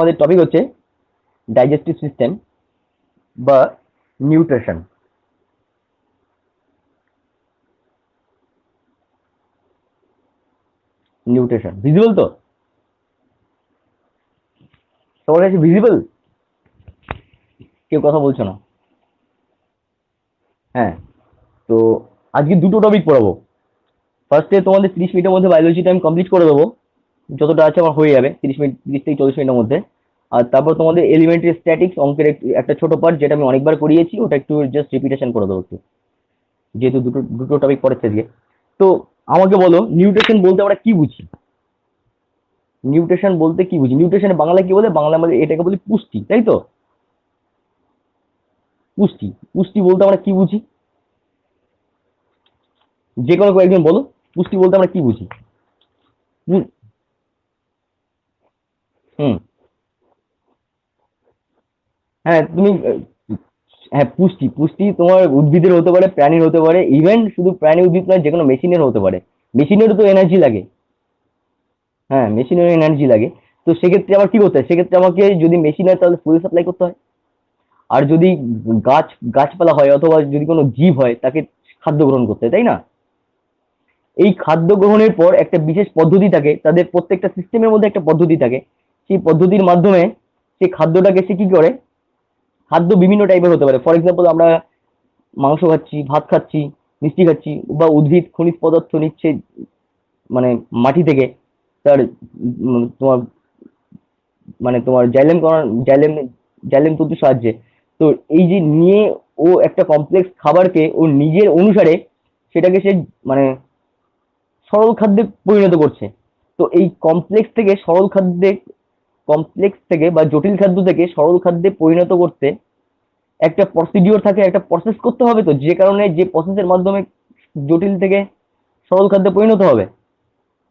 আমাদের টপিক হচ্ছে digestive system বা নিউট্রিশন। নিউট্রিশন ভিজিবল তো সবার কাছে? ভিজিবল? কেউ কথা বলছো না? হ্যাঁ, তো আজকে দুটো টপিক পড়াবো। ফার্স্টে তোমাদের 30 মিনিটের মধ্যে বায়োলজিটা আমি কমপ্লিট করে দেবো, যতটা আছে আমার হয়ে যাবে 30 মিনিট, 30 থেকে 40 মিনিটের মধ্যে। আর তারপর তোমাদের এলিমেন্টারি স্ট্যাটিক্স অঙ্কের একটা ছোট পার্ট, যেটা আমি অনেকবার করিয়েছি, ওটা একটু জাস্ট রিপিটেশন করে দেবো একটু, যেহেতু দুটো দুটো টপিক পড়েছে আজকে। তো আমাকে বলো, নিউট্রিশন বলতে আমরা কি বুঝি? নিউট্রিশন বলতে কি বুঝি? নিউট্রিশনে বাংলা কি বলে? বাংলা আমাদের এটাকে বলি পুষ্টি, তাই তো? পুষ্টি, পুষ্টি বলতে আমরা কি বুঝি? যে কোনো কয়েকজন বলো, পুষ্টি বলতে আমরা কি বুঝি? হুম। হ্যাঁ, তুমি হ্যাঁ, পুষ্টি, পুষ্টি তোমার উদ্ভিদের হতে পারে, প্রাণীর হতে পারে, ইভেন শুধু প্রাণী উদ্ভিদ নয়, যে কোনো মেশিনের হতে পারে। মেশিনেরও তো এনার্জি লাগে। হ্যাঁ, মেশিনেরও এনার্জি লাগে। তো সেক্ষেত্রে আমার কি করতে হয়? সেক্ষেত্রে আমাকে যদি মেশিন হয় তাহলে ফুয়েল সাপ্লাই করতে হয়। আর যদি গাছ গাছপালা হয় অথবা যদি কোনো জীব হয়, তাকে খাদ্য গ্রহণ করতে হয়, তাই না? এই খাদ্য গ্রহণের পর একটা বিশেষ পদ্ধতি থাকে, তাদের প্রত্যেকটা সিস্টেমের মধ্যে একটা পদ্ধতি থাকে। সেই পদ্ধতির মাধ্যমে সেই খাদ্যটাকে সে কি করে, খাদ্য বিভিন্ন টাইপের হতে পারে। ফর এক্সাম্পল, আমরা মাংস খাচ্ছি, ভাত খাচ্ছি, মিষ্টি খাচ্ছি, বা উদ্ভিদ খনিজ পদার্থ নিচ্ছে মানে মাটি থেকে, তার তোমার তোমার জাইলেম জাইলেম তন্তুর সাহায্যে। তো এই যে নিয়ে ও একটা কমপ্লেক্স খাবারকে ও নিজের অনুসারে সেটাকে সে মানে সরল খাদ্যে পরিণত করছে। তো এই কমপ্লেক্স থেকে বা জটিল খাদ্য থেকে সরল খাদ্যে পরিণত করতে একটা প্রসিডিওর থাকে, একটা প্রসেস করতে হবে। তো যে কারণে যে প্রসেসের মাধ্যমে জটিল থেকে সরল খাদ্যে পরিণত হবে,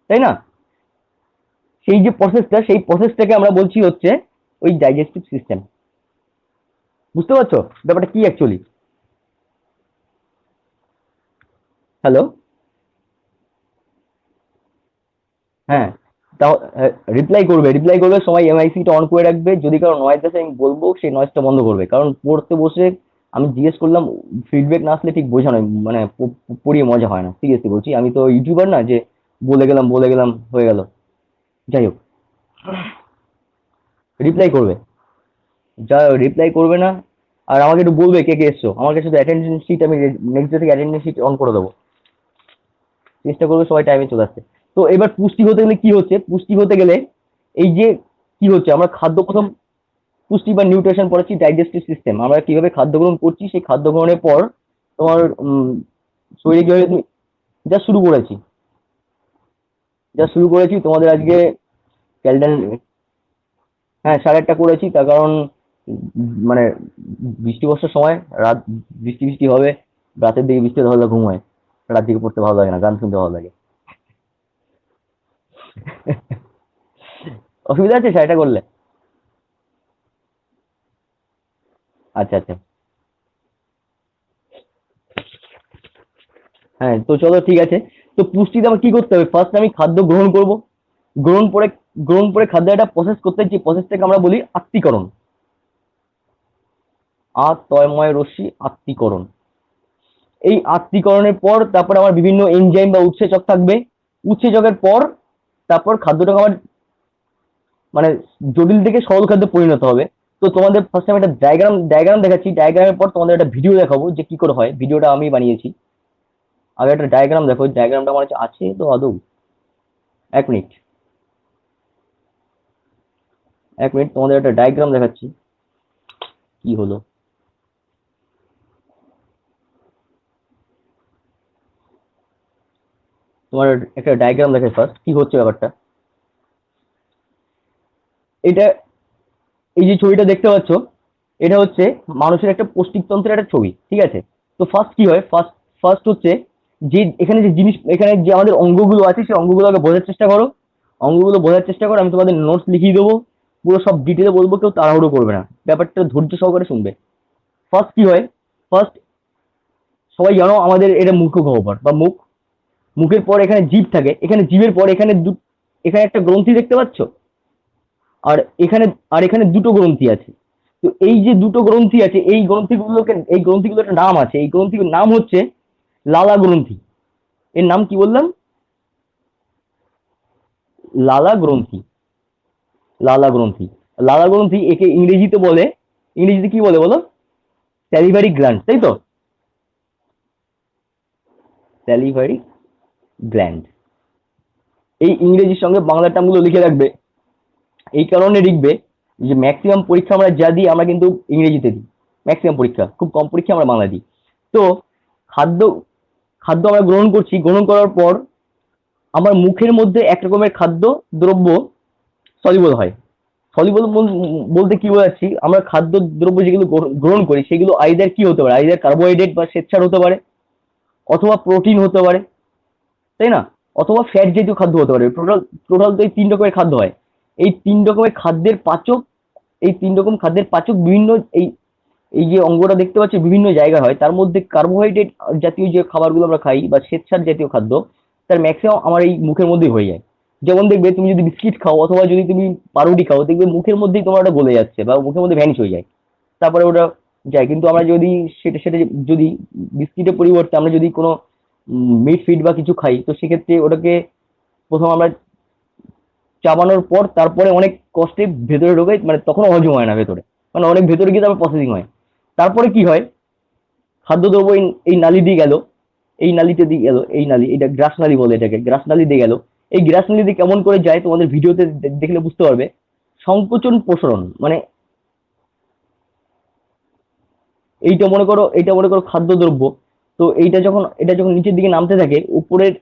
তাই না? সেই প্রসেসটাকে আমরা বলছি হচ্ছে ওই ডাইজেস্টিভ সিস্টেম। বুঝতে পারছো ব্যাপারটা কি অ্যাকচুয়ালি? হ্যালো? হ্যাঁ, তাও রিপ্লাই করবে, সবাই এমআইসিটা অন করে রাখবে। যদি কারো নয়েজ আসে আমি বলবো সেই নয়েজটা বন্ধ করবে, কারণ পড়তে বসে আমি জিজ্ঞেস করলাম, ফিডব্যাক না আসলে ঠিক বোঝা নয়, পড়িয়ে মজা হয় না। সিরিয়াসলি বলছি, আমি তো ইউটিউবার না যে বলে গেলাম হয়ে গেল। যাই হোক, রিপ্লাই করবে, যা রিপ্লাই করবে না। আর আমাকে একটু বলবে কে কে এসছো, আমার কাছে তো অ্যাটেন্ডেন্স শিট, আমি নেক্সট ডে থেকে অ্যাটেন্ডেন্স শিট অন করে দেবো। চেষ্টা করবে সবাই টাইমে চলে আসতে। তো এবার পুষ্টি হতে গেলে কি হচ্ছে? পুষ্টি হতে গেলে এই যে কি হচ্ছে, আমরা খাদ্য প্রথম পুষ্টি বা নিউট্রিশন পড়াচ্ছি, ডাইজেস্টিভ সিস্টেম আমরা কিভাবে খাদ্য গ্রহণ করছি, সেই খাদ্য গ্রহণের পর তোমার শরীরে কিভাবে যা শুরু করেছি তোমাদের আজকে ক্যালডেন। হ্যাঁ, 8:30 করেছি, তার কারণ মানে বৃষ্টি বর্ষার সময়, রাত বৃষ্টি বৃষ্টি হবে, রাতের দিকে বৃষ্টি হলে ঘুম হয়, রাত দিকে পড়তে ভালো লাগে না, গান শুনতে ভালো লাগে। অসুবিধা আছে 8:30 করলে? আচ্ছা আচ্ছা। হ্যাঁ, তো চলো ঠিক আছে। তো পুষ্টিতে আমার কি করতে হবে? ফার্স্ট আমি খাদ্য গ্রহণ করব। গ্রহণ করে গ্রহণ করে খাদ্যটা প্রসেস করতে, যে প্রসেসটাকে আমরা বলি আত্তীকরণ। তয়ময় রশ্মি আত্তীকরণ। এই আত্তীকরণের পর তারপর আমার বিভিন্ন এনজাইম বা উৎসেচক থাকবে। উৎসেচকের পর তারপর খাদ্যটাকে আমার মানে জটিল থেকে সরল খাদ্যে পরিণত হবে। তো তোমাদের ফার্স্ট আমি একটা ডায়াগ্রাম দেখাচ্ছি। ডায়াগ্রামের পর তোমাদের একটা ভিডিও দেখাবো যে কি করে হয়। ভিডিওটা আমি বানিয়েছি। আগে একটা ডায়াগ্রাম দেখো, ডায়াগ্রামটা আমার কাছে আছে তো আদৌ? 1 মিনিট, 1 মিনিট, তোমাদের একটা ডায়াগ্রাম দেখাচ্ছি। কি হলো? তোমার একটা ডায়াগ্রাম দেখে ফার্স্ট কি হচ্ছে ব্যাপারটা। এটা, এই যে ছবিটা দেখতে পাচ্ছ, এটা হচ্ছে মানুষের একটা পৌষ্টিকতন্ত্রের একটা ছবি, ঠিক আছে? তো ফার্স্ট কি হয়, ফার্স্ট ফার্স্ট হচ্ছে যে এখানে যে জিনিস, এখানে যে আমাদের অঙ্গগুলো আছে সেই অঙ্গগুলোকে বোঝার চেষ্টা করো। অঙ্গগুলো বোঝার চেষ্টা করো, আমি তোমাদের নোটস লিখিয়ে দেবো, পুরো সব ডিটেলে বলবো, কেউ তাড়াহুড়ো করবে না, ব্যাপারটা ধৈর্য সহকারে শুনবে। ফার্স্ট কি হয়, ফার্স্ট সবাই জানো আমাদের এটা মুখ গহ্বর বা মুখ। মুখের পর এখানে জিভ থাকে, এখানে জিভের পর এখানে এখানে একটা গ্রন্থি দেখতে পাচ্ছ, আর এখানে আর এখানে দুটো গ্রন্থি আছে। তো এই যে দুটো গ্রন্থি আছে, এই গ্রন্থিগুলোর একটা নাম আছে। এই গ্রন্থিগুলোর নাম হচ্ছে লালা গ্রন্থি। এর নাম কি বললাম? লালা গ্রন্থি। লালা গ্রন্থি। লালা গ্রন্থি একে ইংরেজিতে বলে, ইংরেজিতে কি বলে বলো? স্যালিভারি গ্ল্যান্ড, তাই তো? Salivary gland. এই ইংরেজির সঙ্গে বাংলা টার্মগুলো লিখে রাখবে। এই কারণে লিখবে যে ম্যাক্সিমাম পরীক্ষা আমরা যা দিই আমরা কিন্তু ইংরেজিতে দিই। ম্যাক্সিমাম পরীক্ষা, খুব কম পরীক্ষা আমরা বাংলা দিই। তো খাদ্য খাদ্য আমরা গ্রহণ করছি, গ্রহণ করার পর আমার মুখের মধ্যে এক রকমের খাদ্য দ্রব্য সলিবল হয়। সলিবল বলতে কি বোঝাচ্ছি, আমরা খাদ্য দ্রব্য যেগুলো গ্রহণ করি সেগুলো আইদার কি হতে পারে, আইদার কার্বোহাইড্রেট বা শ্বেতসার হতে পারে, অথবা প্রোটিন হতে পারে, তাই না? অথবা ফ্যাট জাতীয় খাদ্য হতে পারে। টোটাল টোটাল তো এই তিন রকমের খাদ্য হয়। এই তিন রকমের খাদ্যের পাচক, এই তিন রকম খাদ্যের পাচক বিভিন্ন এই এই যে অঙ্গটা দেখতে পাচ্ছি বিভিন্ন জায়গায় হয়। তার মধ্যে কার্বোহাইড্রেট জাতীয় যে খাবারগুলো আমরা খাই বা শ্বেতসার জাতীয় খাদ্য, তার ম্যাক্সিমাম আমার এই মুখের মধ্যেই হয়ে যায়। যেমন দেখবে তুমি যদি বিস্কিট খাও অথবা যদি তুমি পাউরুটি খাও, দেখবে মুখের মধ্যেই তোমার ওটা গলে যাচ্ছে বা মুখের মধ্যে ভ্যানিশ হয়ে যায়। তারপরে ওটা যায়। কিন্তু আমরা যদি সেটা সেটা যদি বিস্কিটের পরিবর্তে আমরা যদি কোনো মিট ফিট বা কিছু খাই, তো সেক্ষেত্রে ওটাকে প্রথম আমরা চাবানোর পর তারপরে অনেক কষ্টে ভেতরে ঢোকে, মানে তখনও হজম হয় না ভেতরে, মানে অনেক ভেতরে গিয়ে তারপর প্রসেসিং হয়। তারপরে কি হয়, খাদ্যদ্রব্য এই নালী দিয়ে গেল, এই নালীতে দিয়ে গেল, এই নালী, এটা গ্রাস নালী বলে, এটাকে গ্রাস নালী দিয়ে গেল। এই গ্রাস নালী দিয়ে কেমন করে যায় তোমাদের ভিডিওতে দেখলে বুঝতে পারবে। সংকোচন প্রসারণ, মানে এইটা মনে করো খাদ্যদ্রব্য। তো এটা যখন নিচের দিকে নামতে থাকে উপরের,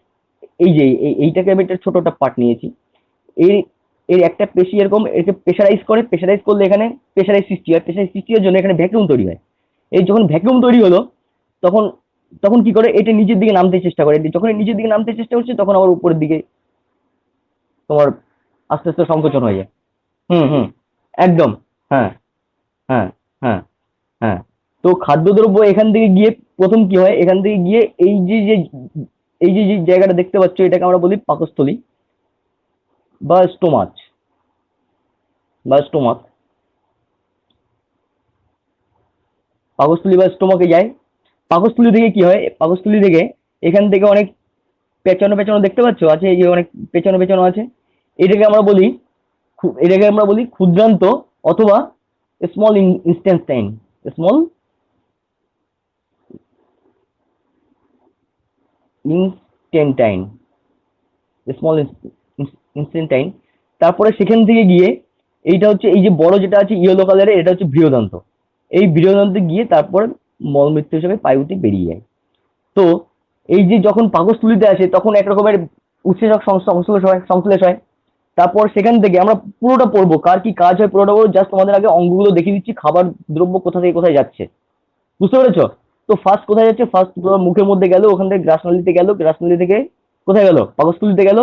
এই যে এইটাকে আমি একটা ছোট একটা পার্ট নিয়েছি। এর এর একটা পেশি এরকম একে প্রেশারাইজ করে, প্রেশারাইজ করলে এখানে প্রেশারাইজ সৃষ্টি হয়। প্রেশারাইজ সৃষ্টি হওয়ার জন্য এখানে ভ্যাকুয়াম তৈরি হয়। এই যখন ভ্যাকুয়াম তৈরি হলো, তখন তখন কি করে, এটা নিচের দিকে নামতে চেষ্টা করে। যখন নিচের দিকে নামতে চেষ্টা করছে তখন আবার উপরের দিকে তোমার আস্তে আস্তে সংকোচন হয়ে যায়। হুম, হুম, একদম। হ্যাঁ, হ্যাঁ, হ্যাঁ, হ্যাঁ। তো খাদ্যদ্রব্য এখান থেকে গিয়ে প্রথম কি হয়, এখান থেকে গিয়ে এই যে জায়গাটা দেখতে পাচ্ছ এটাকে আমরা বলি পাকস্থলী বা স্টোমাচ বা স্টোমাক। পাকস্থলী বা স্টোমাকে যায়। পাকস্থলী থেকে কি হয়, পাকস্থলী থেকে এখান থেকে অনেক পেঁচানো পেঁচানো দেখতে পাচ্ছ আছে, এই যে অনেক পেঁচানো পেঁচানো আছে। এটাকে আমরা বলি ক্ষুদ্রান্ত অথবা স্মল ইনস্টেন্টাইন। স্মল ইনস্টেন্টাইন। স্মল ইনস্টেন্টাইন। তারপরে সেখান থেকে গিয়ে এইটা হচ্ছে, এই যে বড় যেটা আছে ইয়েলো কালারের, এটা হচ্ছে বৃহদান্ত। এই বৃহদান্তে গিয়ে তারপর মলমূত্র হিসেবে পায়ুতে বেরিয়ে যায়। তো এই যে যখন পাকস্থলীতে আসে তখন এক রকমের উৎসেচক সংশ্লেষ হয়। তারপর সেখান থেকে আমরা পুরোটা পড়বো, কার কি কাজ হয় পুরোটা পড়বো। জাস্ট তোমাদের আগে অঙ্গগুলো দেখিয়ে দিচ্ছি, খাবার দ্রব্য কোথা থেকে কোথায় যাচ্ছে, বুঝতে পেরেছো? তো ফার্স্ট কোথায় যাচ্ছে, ফার্স্ট মুখের মধ্যে গেল, ওখান থেকে গ্রাসনালীতে গেল, গ্রাসনালী থেকে কোথায় গেল, পাকস্থলীতে গেল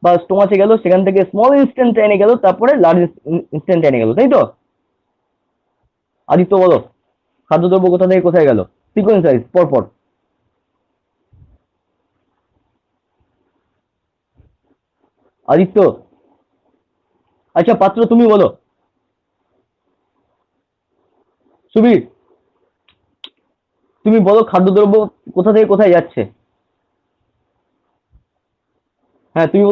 বা স্টোমাচে গেল, সেখান থেকে স্মল ইনস্টেন্টাইনে গেল, তারপরে লার্জ ইনস্টেন্টাইনে গেল, তাই তো? আদিত্য বলো, খাদ্যদ্রব্য কোথা থেকে কোথায় গেল, সিকোয়েন্স ওয়াইজ পরপর। আদিত্য, আচ্ছা পাত্র তুমি বলো। সুবীর, তুমি বলো খাদ্যদ্রব্য কোথা থেকে কোথায় যাচ্ছে। হ্যাঁ, তুমি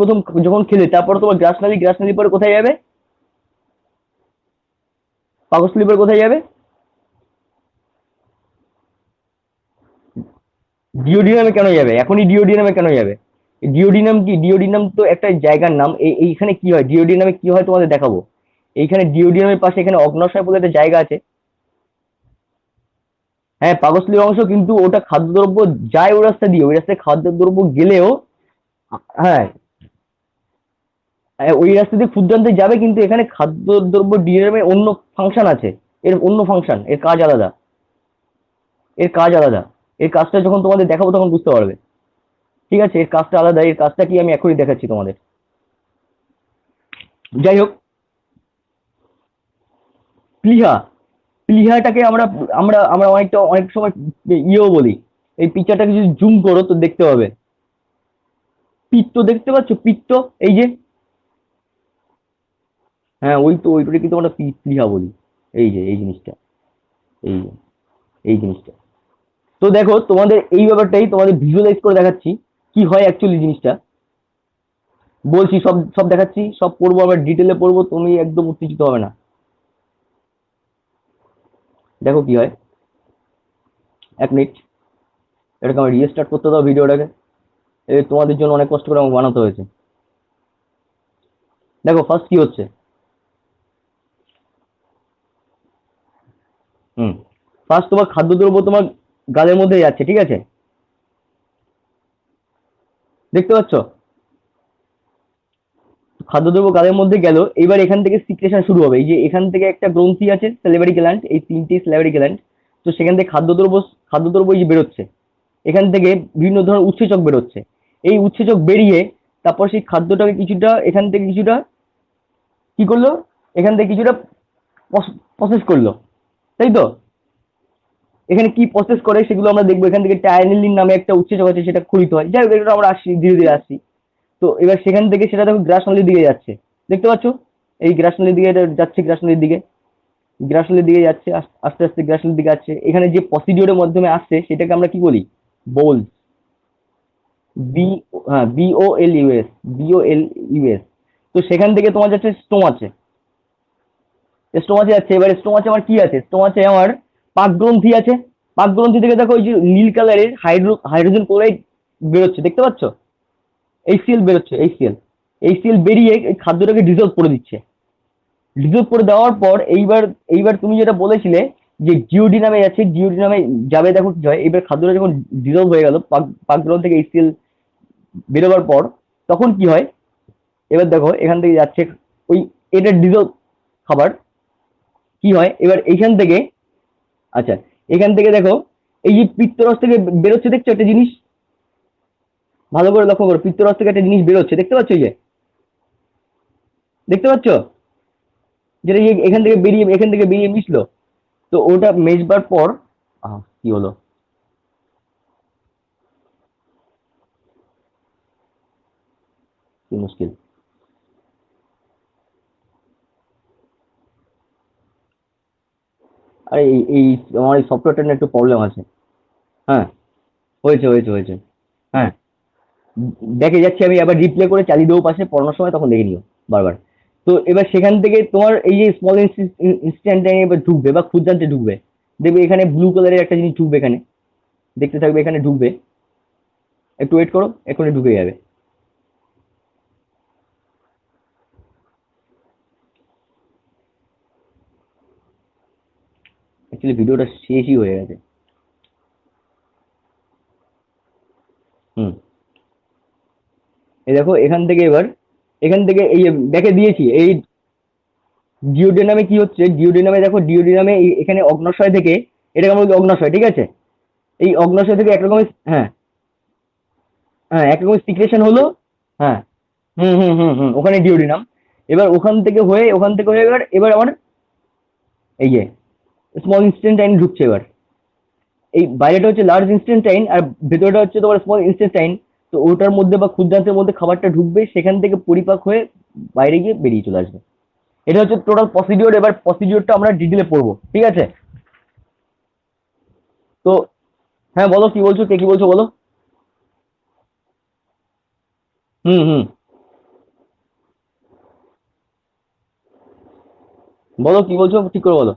প্রথম যখন খেলে তারপর তোমার গ্রাস নালী পরে কোথায় যাবে, পাকস্থলী পরে কোথায় যাবে, ডিওডিনামে কেন যাবে, এখনই ডিওডিনামে কেন যাবে? ডিওডিনাম কি, ডিওডিনাম তো একটা জায়গার নাম। এইখানে কি হয়, ডিওডিনামে কি হয় তোমাদের দেখাবো। এইখানে ডিওডিনামের পাশে এখানে অগ্ন্যাশয় বলে একটা জায়গা আছে। হ্যাঁ, পাকস্থলীর অংশ, কিন্তু ওটা খাদ্যদ্রব্য যায় ওই রাস্তা দিয়ে, ওই রাস্তায় খাদ্যদ্রব্য গেলেও, হ্যাঁ, ওই রাস্তা দিয়ে ক্ষুদ্রান্তে যাবে, কিন্তু এখানে খাদ্যদ্রব্য ডিওডিনামের অন্য ফাংশন আছে। এর অন্য ফাংশন, এর কাজ আলাদা। এর কাজ আলাদা। এর কাজটা যখন তোমাদের দেখাবো তখন বুঝতে পারবে। ঠিক আছে, এর কাজটা আলাদা। এর কাজটা কি আমি এখনই দেখাচ্ছি তোমাদের। যাই হোক, প্লীহা, প্লীহাটাকে আমরা আমরা আমরা অনেক সময় ইয়েও বলি। এই পিকচারটাকে যদি জুম করো তো দেখতে পাবে। পিত্ত দেখতে পাচ্ছ, পিত্ত, এই যে, হ্যাঁ ওই তো ওইটাকে কিন্তু আমরা প্লীহা বলি। এই যে এই জিনিসটা, এই যে এই জিনিসটা। তো দেখো তোমাদের এই ব্যাপারটাই তোমাদের ভিজুয়ালাইজ করে দেখাচ্ছি কি হয় অ্যাকচুয়ালি জিনিসটা। বলছি, সব সব দেখাচ্ছি, সব পড়বো, আবার ডিটেলে পড়বো, তুমি একদম উত্তেজিত হবে না। দেখো কি হয়, 1 মিনিট, এটাকে আমার রিস্টার্ট করতে দাও ভিডিওটাকে। তোমাদের জন্য অনেক কষ্ট করে আমাকে বানাতে হয়েছে। দেখো ফার্স্ট কি হচ্ছে। হুম, ফার্স্ট তোমার খাদ্যদ্রব্য তোমার গালের মধ্যে যাচ্ছে, ঠিক আছে, দেখতে পাচ্ছ? খাদ্যদ্রব্য গালের মধ্যে গেল, এবার এখান থেকে সিক্রেশন শুরু হবে। এই যে এখান থেকে একটা গ্রন্থি আছে স্যালিভারি গ্ল্যান্ড, এই 3টি স্যালিভারি গ্ল্যান্ড। তো সেখান থেকে খাদ্যদ্রব্য এই যে বেরোচ্ছে, এখান থেকে বিভিন্ন ধরনের উৎসেচক বেরোচ্ছে। এই উৎসেচক বেরিয়ে তারপর সেই খাদ্যটাকে কিছুটা এখান থেকে কিছুটা কি করলো, এখান থেকে কিছুটা প্রসেস করলো, তাই তো? এখানে কি প্রসেস করে সেগুলো আমরা দেখবো। এখান থেকে টায়ানিলিন নামে একটা উৎসেচক আছে, সেটা ক্ষরিত হয়। যাই হোক, এটা আমরা আসছি, ধীরে ধীরে আসছি। তো এবার সেখান থেকে সেটা দেখো গ্রাসনলির দিকে যাচ্ছে, দেখতে পাচ্ছ? এই গ্রাসনলির দিকে এটা যাচ্ছে, গ্রাসনলির দিকে, গ্রাসনলির দিকে যাচ্ছে, আস্তে আস্তে গ্রাসনলির দিকে আসছে। এখানে যে প্রসিডিওরের মাধ্যমে আসছে সেটাকে আমরা কি বলি, বোল। বি, হ্যাঁ, BOLUS, BOLUS। তো সেখান থেকে তোমার যাচ্ছে স্টোমাচে, স্টোমাচে যাচ্ছে। এবার স্টোমাচে আমার কি আছে, স্টোমাচে আমার পাক গ্রন্থি আছে। পাক গ্রন্থি থেকে দেখো ওই যে নীল কালারের হাইড্রোজেন ক্লোরাইড বেরোচ্ছে, দেখতে পাচ্ছ? HCl বেরোচ্ছে, HCl বেরিয়ে এই খাদ্যটাকে ডিজলভ করে দিচ্ছে। ডিজলভ করে দেওয়ার পর এইবার এইবার তুমি যেটা বলেছিলে যে ডিওডিনামে যাচ্ছে, ডিওডিনামে যাবে, দেখো কি হয়। এবার খাদ্যটা যখন ডিজলভ হয়ে গেল পাকগ্রহণ থেকে HCl বেরোবার পর, তখন কি হয়, এবার দেখো এখান থেকে যাচ্ছে ওই এটা ডিজলভ খাবার, কি হয় এবার এইখান থেকে, আচ্ছা, এখান থেকে দেখো এই যে পিত্তরস থেকে বেরোচ্ছে, দেখছো একটা জিনিস, ভালো করে লক্ষ্য করো, পিত্তরস থেকে একটা জিনিস বেরোচ্ছে, দেখতে পাচ্ছ? এই যে দেখতে পাচ্ছ, যেটা এখান থেকে বেরিয়ে মিশলো। তো ওটা মেশবার পর, কি হলো, কি মুশকিল। আরে এই আমার এই সফটওয়্যারটা নিয়ে একটু প্রবলেম আছে। হ্যাঁ, হয়েছে। হ্যাঁ, দেখে যাচ্ছি, আমি আবার রিপ্লে করে চালিয়ে দেবো পাশে পড়ানোর সময়, তখন দেখে নিও বারবার। তো এবার সেখান থেকে তোমার এই যে স্মল ইনস্ট্যান্টানে এবার ঢুকবে বা ক্ষুদ্রান্তে ঢুকবে, দেখবে এখানে ব্লু কালারের একটা জিনিস ঢুকবে, এখানে দেখতে থাকবে, এখানে ঢুকবে, একটু ওয়েট করো, এক্ষুনি ঢুকে যাবে। অ্যাকচুয়ালি ভিডিওটা শেষই হয়ে গেছে। হুম, এই দেখো এখান থেকে এবার, এখান থেকে এই যে দেখে দিয়েছি এই ডিওডিনামে কি হচ্ছে, ডিওডিনামে দেখো, ডিওডিনামে এখানে অগ্নাশয় থেকে, এটাকে আমরা বলি অগ্নাশয়, ঠিক আছে? এই অগ্নাশয় থেকে একরকমের, হ্যাঁ, হ্যাঁ, একরকমের সিক্রেশন হলো। হ্যাঁ, ওখানে ডিওডিনাম। এবার ওখান থেকে হয়ে এবার এবার আমার এই যে স্মল ইনস্টেন্টাইন ঢুকছে এবার। এই বাইরেটা হচ্ছে লার্জ ইনস্টেন্টাইন, আর ভেতরটা হচ্ছে তোমার স্মল ইনস্টেন্টাইন। তো ওটার মধ্যে বা ক্ষুদ্রান্তের মধ্যে খাবারটা ঢুকবে, সেখান থেকে পরিপাক হয়ে বাইরে গিয়ে বেরিয়ে চলে আসবে। এটা হচ্ছে টোটাল প্রসিডিওর। এবার প্রসিডিওরটা আমরা ডিটেলে পড়বো, ঠিক আছে? তো হ্যাঁ, বলো কি বলছো, কে কি বলছো বলো। হুম, বলো কি বলছো, ঠিক করে বলো।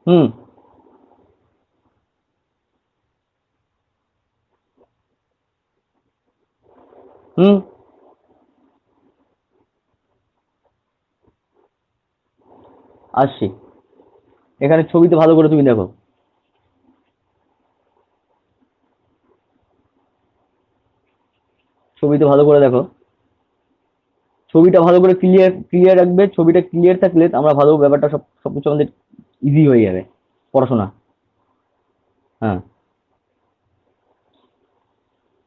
হুম, হুম, আসছি। এখানে ছবিতে ভালো করে তুমি দেখো, ছবিতে ভালো করে দেখো, ছবিটা ভালো করে ক্লিয়ার ক্লিয়ার রাখবে। ছবিটা ক্লিয়ার থাকলে আমরা ভালো ব্যাপারটা সবকিছু আমাদের ইজি হয়ে যাবে পড়াশোনা। হ্যাঁ,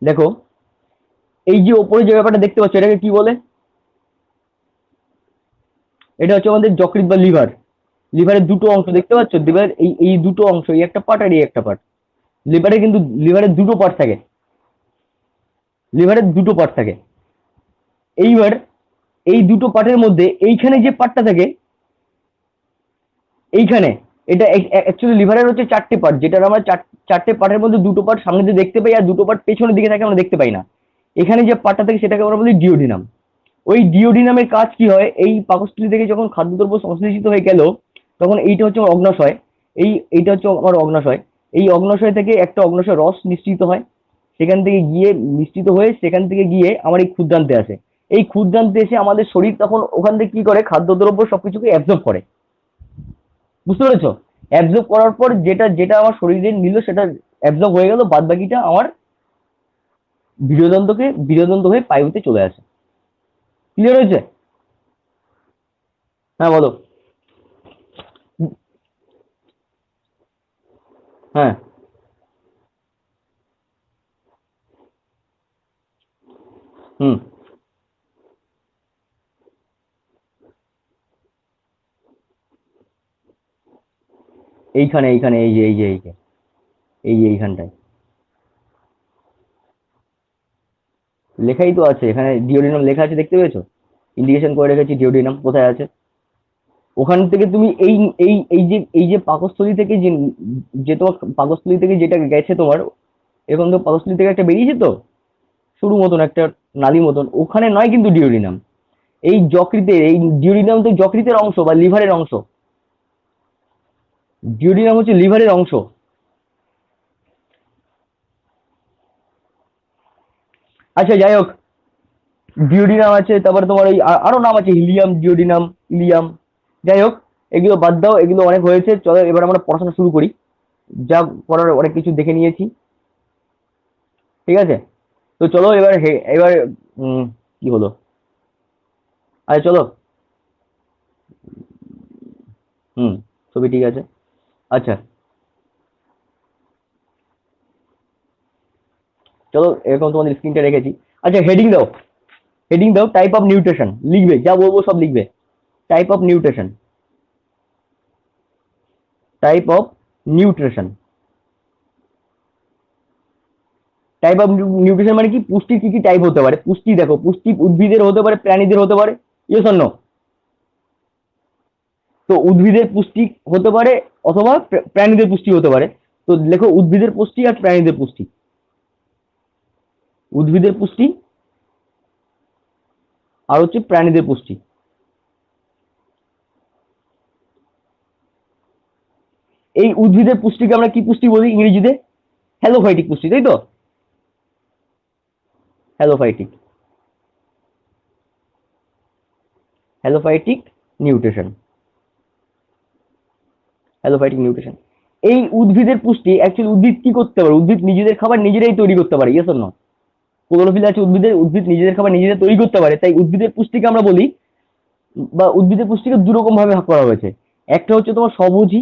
দেখো এই যে ওপরে যে ব্যাপারটা দেখতে পাচ্ছ, এটাকে কি বলে? এটা হচ্ছে আমাদের যকৃৎ বা লিভার। লিভারের দুটো অংশ দেখতে পাচ্ছ, লিভার এই এই দুটো অংশ, এই একটা পার্ট আর এই একটা পার্ট। লিভারে কিন্তু লিভারের দুটো পার্ট থাকে, লিভারের দুটো পার্ট থাকে। এইবার এই দুটো পার্টের মধ্যে এইখানে যে পার্টটা থাকে, এইখানে এটা অ্যাকচুয়ালি লিভারের হচ্ছে চারটে পার্ট, যেটা আমরা চারটে পার্টের মধ্যে দুটো পার্ট সামনে দিয়ে দেখতে পাই আর দুটো পার্ট পেছনের দিকে থাকে আমরা দেখতে পাই না। এখানে যে পার্টটা থাকে সেটাকে আমরা বলি ডিওডিনাম। ওই ডিওডিনামের কাজ কি হয়, এই পাকস্থলী থেকে যখন খাদ্যদ্রব্য সংশ্লেষিত হয়ে গেল তখন এইটা হচ্ছে আমার অগ্নাশয়, এইটা হচ্ছে আমার অগ্নাশয়। এই অগ্নাশয় থেকে একটা অগ্নাশয় রস নিঃসৃত হয়, সেখান থেকে গিয়ে মিশ্রিত হয়ে সেখান থেকে গিয়ে আমার এই ক্ষুদ্রান্তে আসে। এই ক্ষুদ্রান্তে এসে আমাদের শরীর তখন ওখান থেকে কি করে, খাদ্যদ্রব্য সবকিছুকে অ্যাবজর্ব করে। বুঝতে পেরেছো? অ্যাবজর্ব করার পর যেটা যেটা আমার শরীরে নিল সেটা অ্যাবজর্ব হয়ে গেল, বাদ বাকিটা আমার বীর্যদন্ত হয়ে পায়ুতে চলে আসে। ক্লিয়ার হয়েছে? হ্যাঁ বলো। হ্যাঁ হুম। এইখানে এই যে এইখানটায় লেখাই তো আছে, এখানে ডিওডিনাম লেখা আছে, দেখতে পেয়েছো? ইন্ডিকেশন করে রেখেছি ডিওডিনাম কোথায় আছে। ওখান থেকে তুমি এই এই যে পাকস্থলী থেকে যে যে তোমার পাকস্থলী থেকে যেটা গেছে তোমার, এখন তো পাকস্থলী থেকে একটা বেরিয়েছে তো সরু মতন একটা নালী মতন, ওখানে নয় কিন্তু ডিওডিনাম। এই যকৃতের, এই ডিওডিনাম তো যকৃতের অংশ বা লিভারের অংশ। ডিওডিনাম হচ্ছে লিভারের অংশ। আচ্ছা যাই হোক, ডিওডিনাম আছে, তারপরে তোমার ওই আরো নাম আছে, হিলিয়াম, ডিওডিনাম, ইলিয়াম। যাই হোক, এগুলো বাদ দাও, এগুলো অনেক হয়েছে, চলো এবার আমরা পড়াশোনা শুরু করি। যা পড়ার অনেক কিছু দেখে নিয়েছি, ঠিক আছে? তো চলো এবার এবার উম, কি হলো, আরে চলো। হুম, ছবি ঠিক আছে। আচ্ছা চলো, এরকম তোমাদের স্ক্রিনটা রেখেছি। আচ্ছা হেডিং দাও, হেডিং দাও, টাইপ অফ নিউট্রিশন লিখবে, যা বলবো সব লিখবে। Type of nutrition, type of nutrition. Type of nutrition মানে কি, পুষ্টির কি কি টাইপ হতে পারে। পুষ্টি দেখো, পুষ্টি উদ্ভিদের হতে পারে, প্রাণীদের হতে পারে। Yes or no? তো উদ্ভিদের পুষ্টি হতে পারে অথবা প্রাণীদের পুষ্টি হতে পারে। তো লেখো উদ্ভিদের পুষ্টি আর প্রাণীদের পুষ্টি। উদ্ভিদের পুষ্টি আর হচ্ছে প্রাণীদের পুষ্টি। এই উদ্ভিদের পুষ্টিকে আমরা কি পুষ্টি বলি ইংরেজিতে? হ্যালোফাইটিক পুষ্টি, তাই তো? হ্যালোফাইটিক, হ্যালোফাইটিক নিউট্রিশন, হ্যালোফাইটিক নিউট্রিশন। এই উদ্ভিদের পুষ্টি অ্যাকচুয়ালি উদ্ভিদ কি করতে পারে, উদ্ভিদ নিজেদের খাবার নিজেরাই তৈরি করতে পারে। Yes or no? ক্লোরোফিল আছে উদ্ভিদের, উদ্ভিদ নিজেদের খাবার নিজেদের তৈরি করতে পারে, তাই উদ্ভিদের পুষ্টিকে আমরা বলি, বা উদ্ভিদের পুষ্টিকে দুরকম ভাবে ভাগ করা হয়েছে। একটা হচ্ছে তোমার স্বভোজী,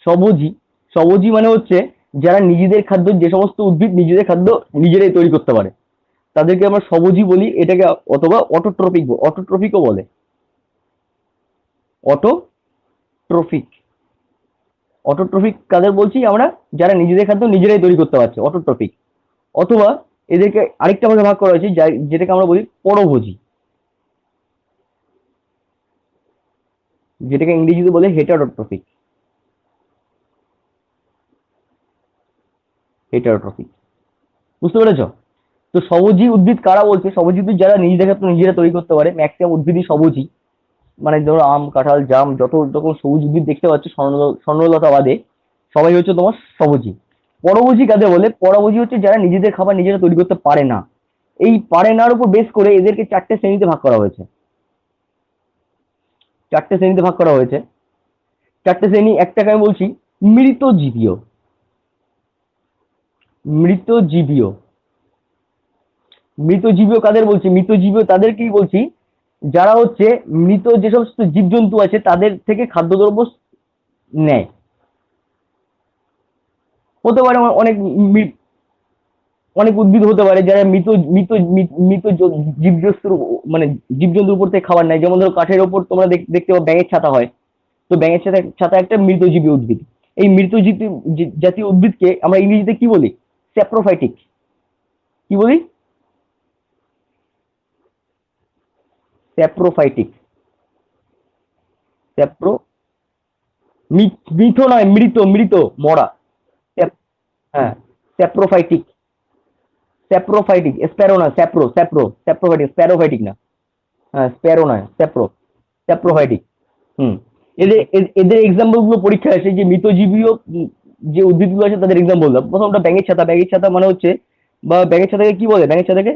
স্বভোজী, স্বভোজী মানে হচ্ছে যারা নিজেদের খাদ্য, যে সমস্ত উদ্ভিদ নিজেদের খাদ্য নিজেরাই তৈরি করতে পারে তাদেরকে আমরা স্বভোজী বলি এটাকে, অথবা অটোট্রপিক, অটোট্রফিকও বলে। অটোট্রফিক, অটোট্রফিক কাদের বলছি আমরা, যারা নিজেদের খাদ্য নিজেরাই তৈরি করতে পারছে, অটোট্রফিক। অথবা এদেরকে আরেকটা ভাগে ভাগ করা হয়েছে যেটাকে আমরা বলি পরভোজী, যেটাকে ইংরেজিতে বলে হেটারোট্রফিক, হেটারোট্রফিক। বুঝতে পেরেছো? তো স্বভোজী উদ্ভিদ কারা বলছে, স্বভোজী উদ্ভিদ যারা নিজেদের খাদ্য নিজেরা তৈরি করতে পারে, ম্যাক্সিমাম উদ্ভিদই স্বভোজী। মানে ধরো আম, কাঁঠাল, জাম, যত রকম সবুজ উদ্ভিদ দেখতে পাচ্ছ স্বর্ণলতা বাদে সবাই হচ্ছে তোমার সবুজই। পরভোজী কাদের বলে, পরভোজী হচ্ছে যারা নিজেদের খাবার নিজেরা তৈরি করতে পারে না। এই পারে নার উপর বেস করে এদেরকে চারটে শ্রেণীতে ভাগ করা হয়েছে, চারটে শ্রেণীতে ভাগ করা হয়েছে। চারটে শ্রেণী, একটাকে আমি বলছি মৃতজীবীয়, মৃতজীবীয়। মৃতজীবীয় কাদের বলছি, মৃতজীবীয় তাদেরকেই বলছি যারা হচ্ছে মৃত যে সমস্ত জীবজন্তু আছে তাদের থেকে খাদ্যদ্রব্য নেয়। হতে পারে অনেক অনেক উদ্ভিদ হতে পারে যারা মৃত মৃত মৃত জীবজন্তুর, মানে জীবজন্তুর উপর থেকে খাবার নেয়। যেমন ধরো কাঠের ওপর তোমরা দেখতে পাও ব্যাঙের ছাতা হয়, তো ব্যাঙের ছাতা ছাতা একটা মৃতজীবী উদ্ভিদ। এই মৃতজীবী জাতীয় উদ্ভিদকে আমরা ইংরেজিতে কি বলি, স্যাপ্রোফাইটিক। কি বলি? স্যাপ্রোফাইটিক, স্যাপ্রো, মৃত নয়, মৃত, মৃত, মরা। স্যাপ- হ্যাঁ, স্যাপ্রোফাইটিক, স্যাপ্রোফাইটিক, স্প্যারো না, স্যাপ্রো, স্যাপ্রো, স্যাপ্রোফাইটিক, স্প্যারোফাইটিক না। হ্যাঁ, স্প্যারো নয়, স্যাপ্রো, স্যাপ্রোফাইটিক। হুম। এদের এক্সাম্পল গুলো পরীক্ষায় আসে, যে মৃতজীবীয় যে উদ্ভিদগুলো আছে তাদের এক্সাম্পল দাও। প্রথমটা ব্যাঙের ছাতা, ব্যাঙের ছাতা মানে হচ্ছে, বা ব্যাঙের ছাতাকে কি বলে, ব্যাঙের ছাতাকে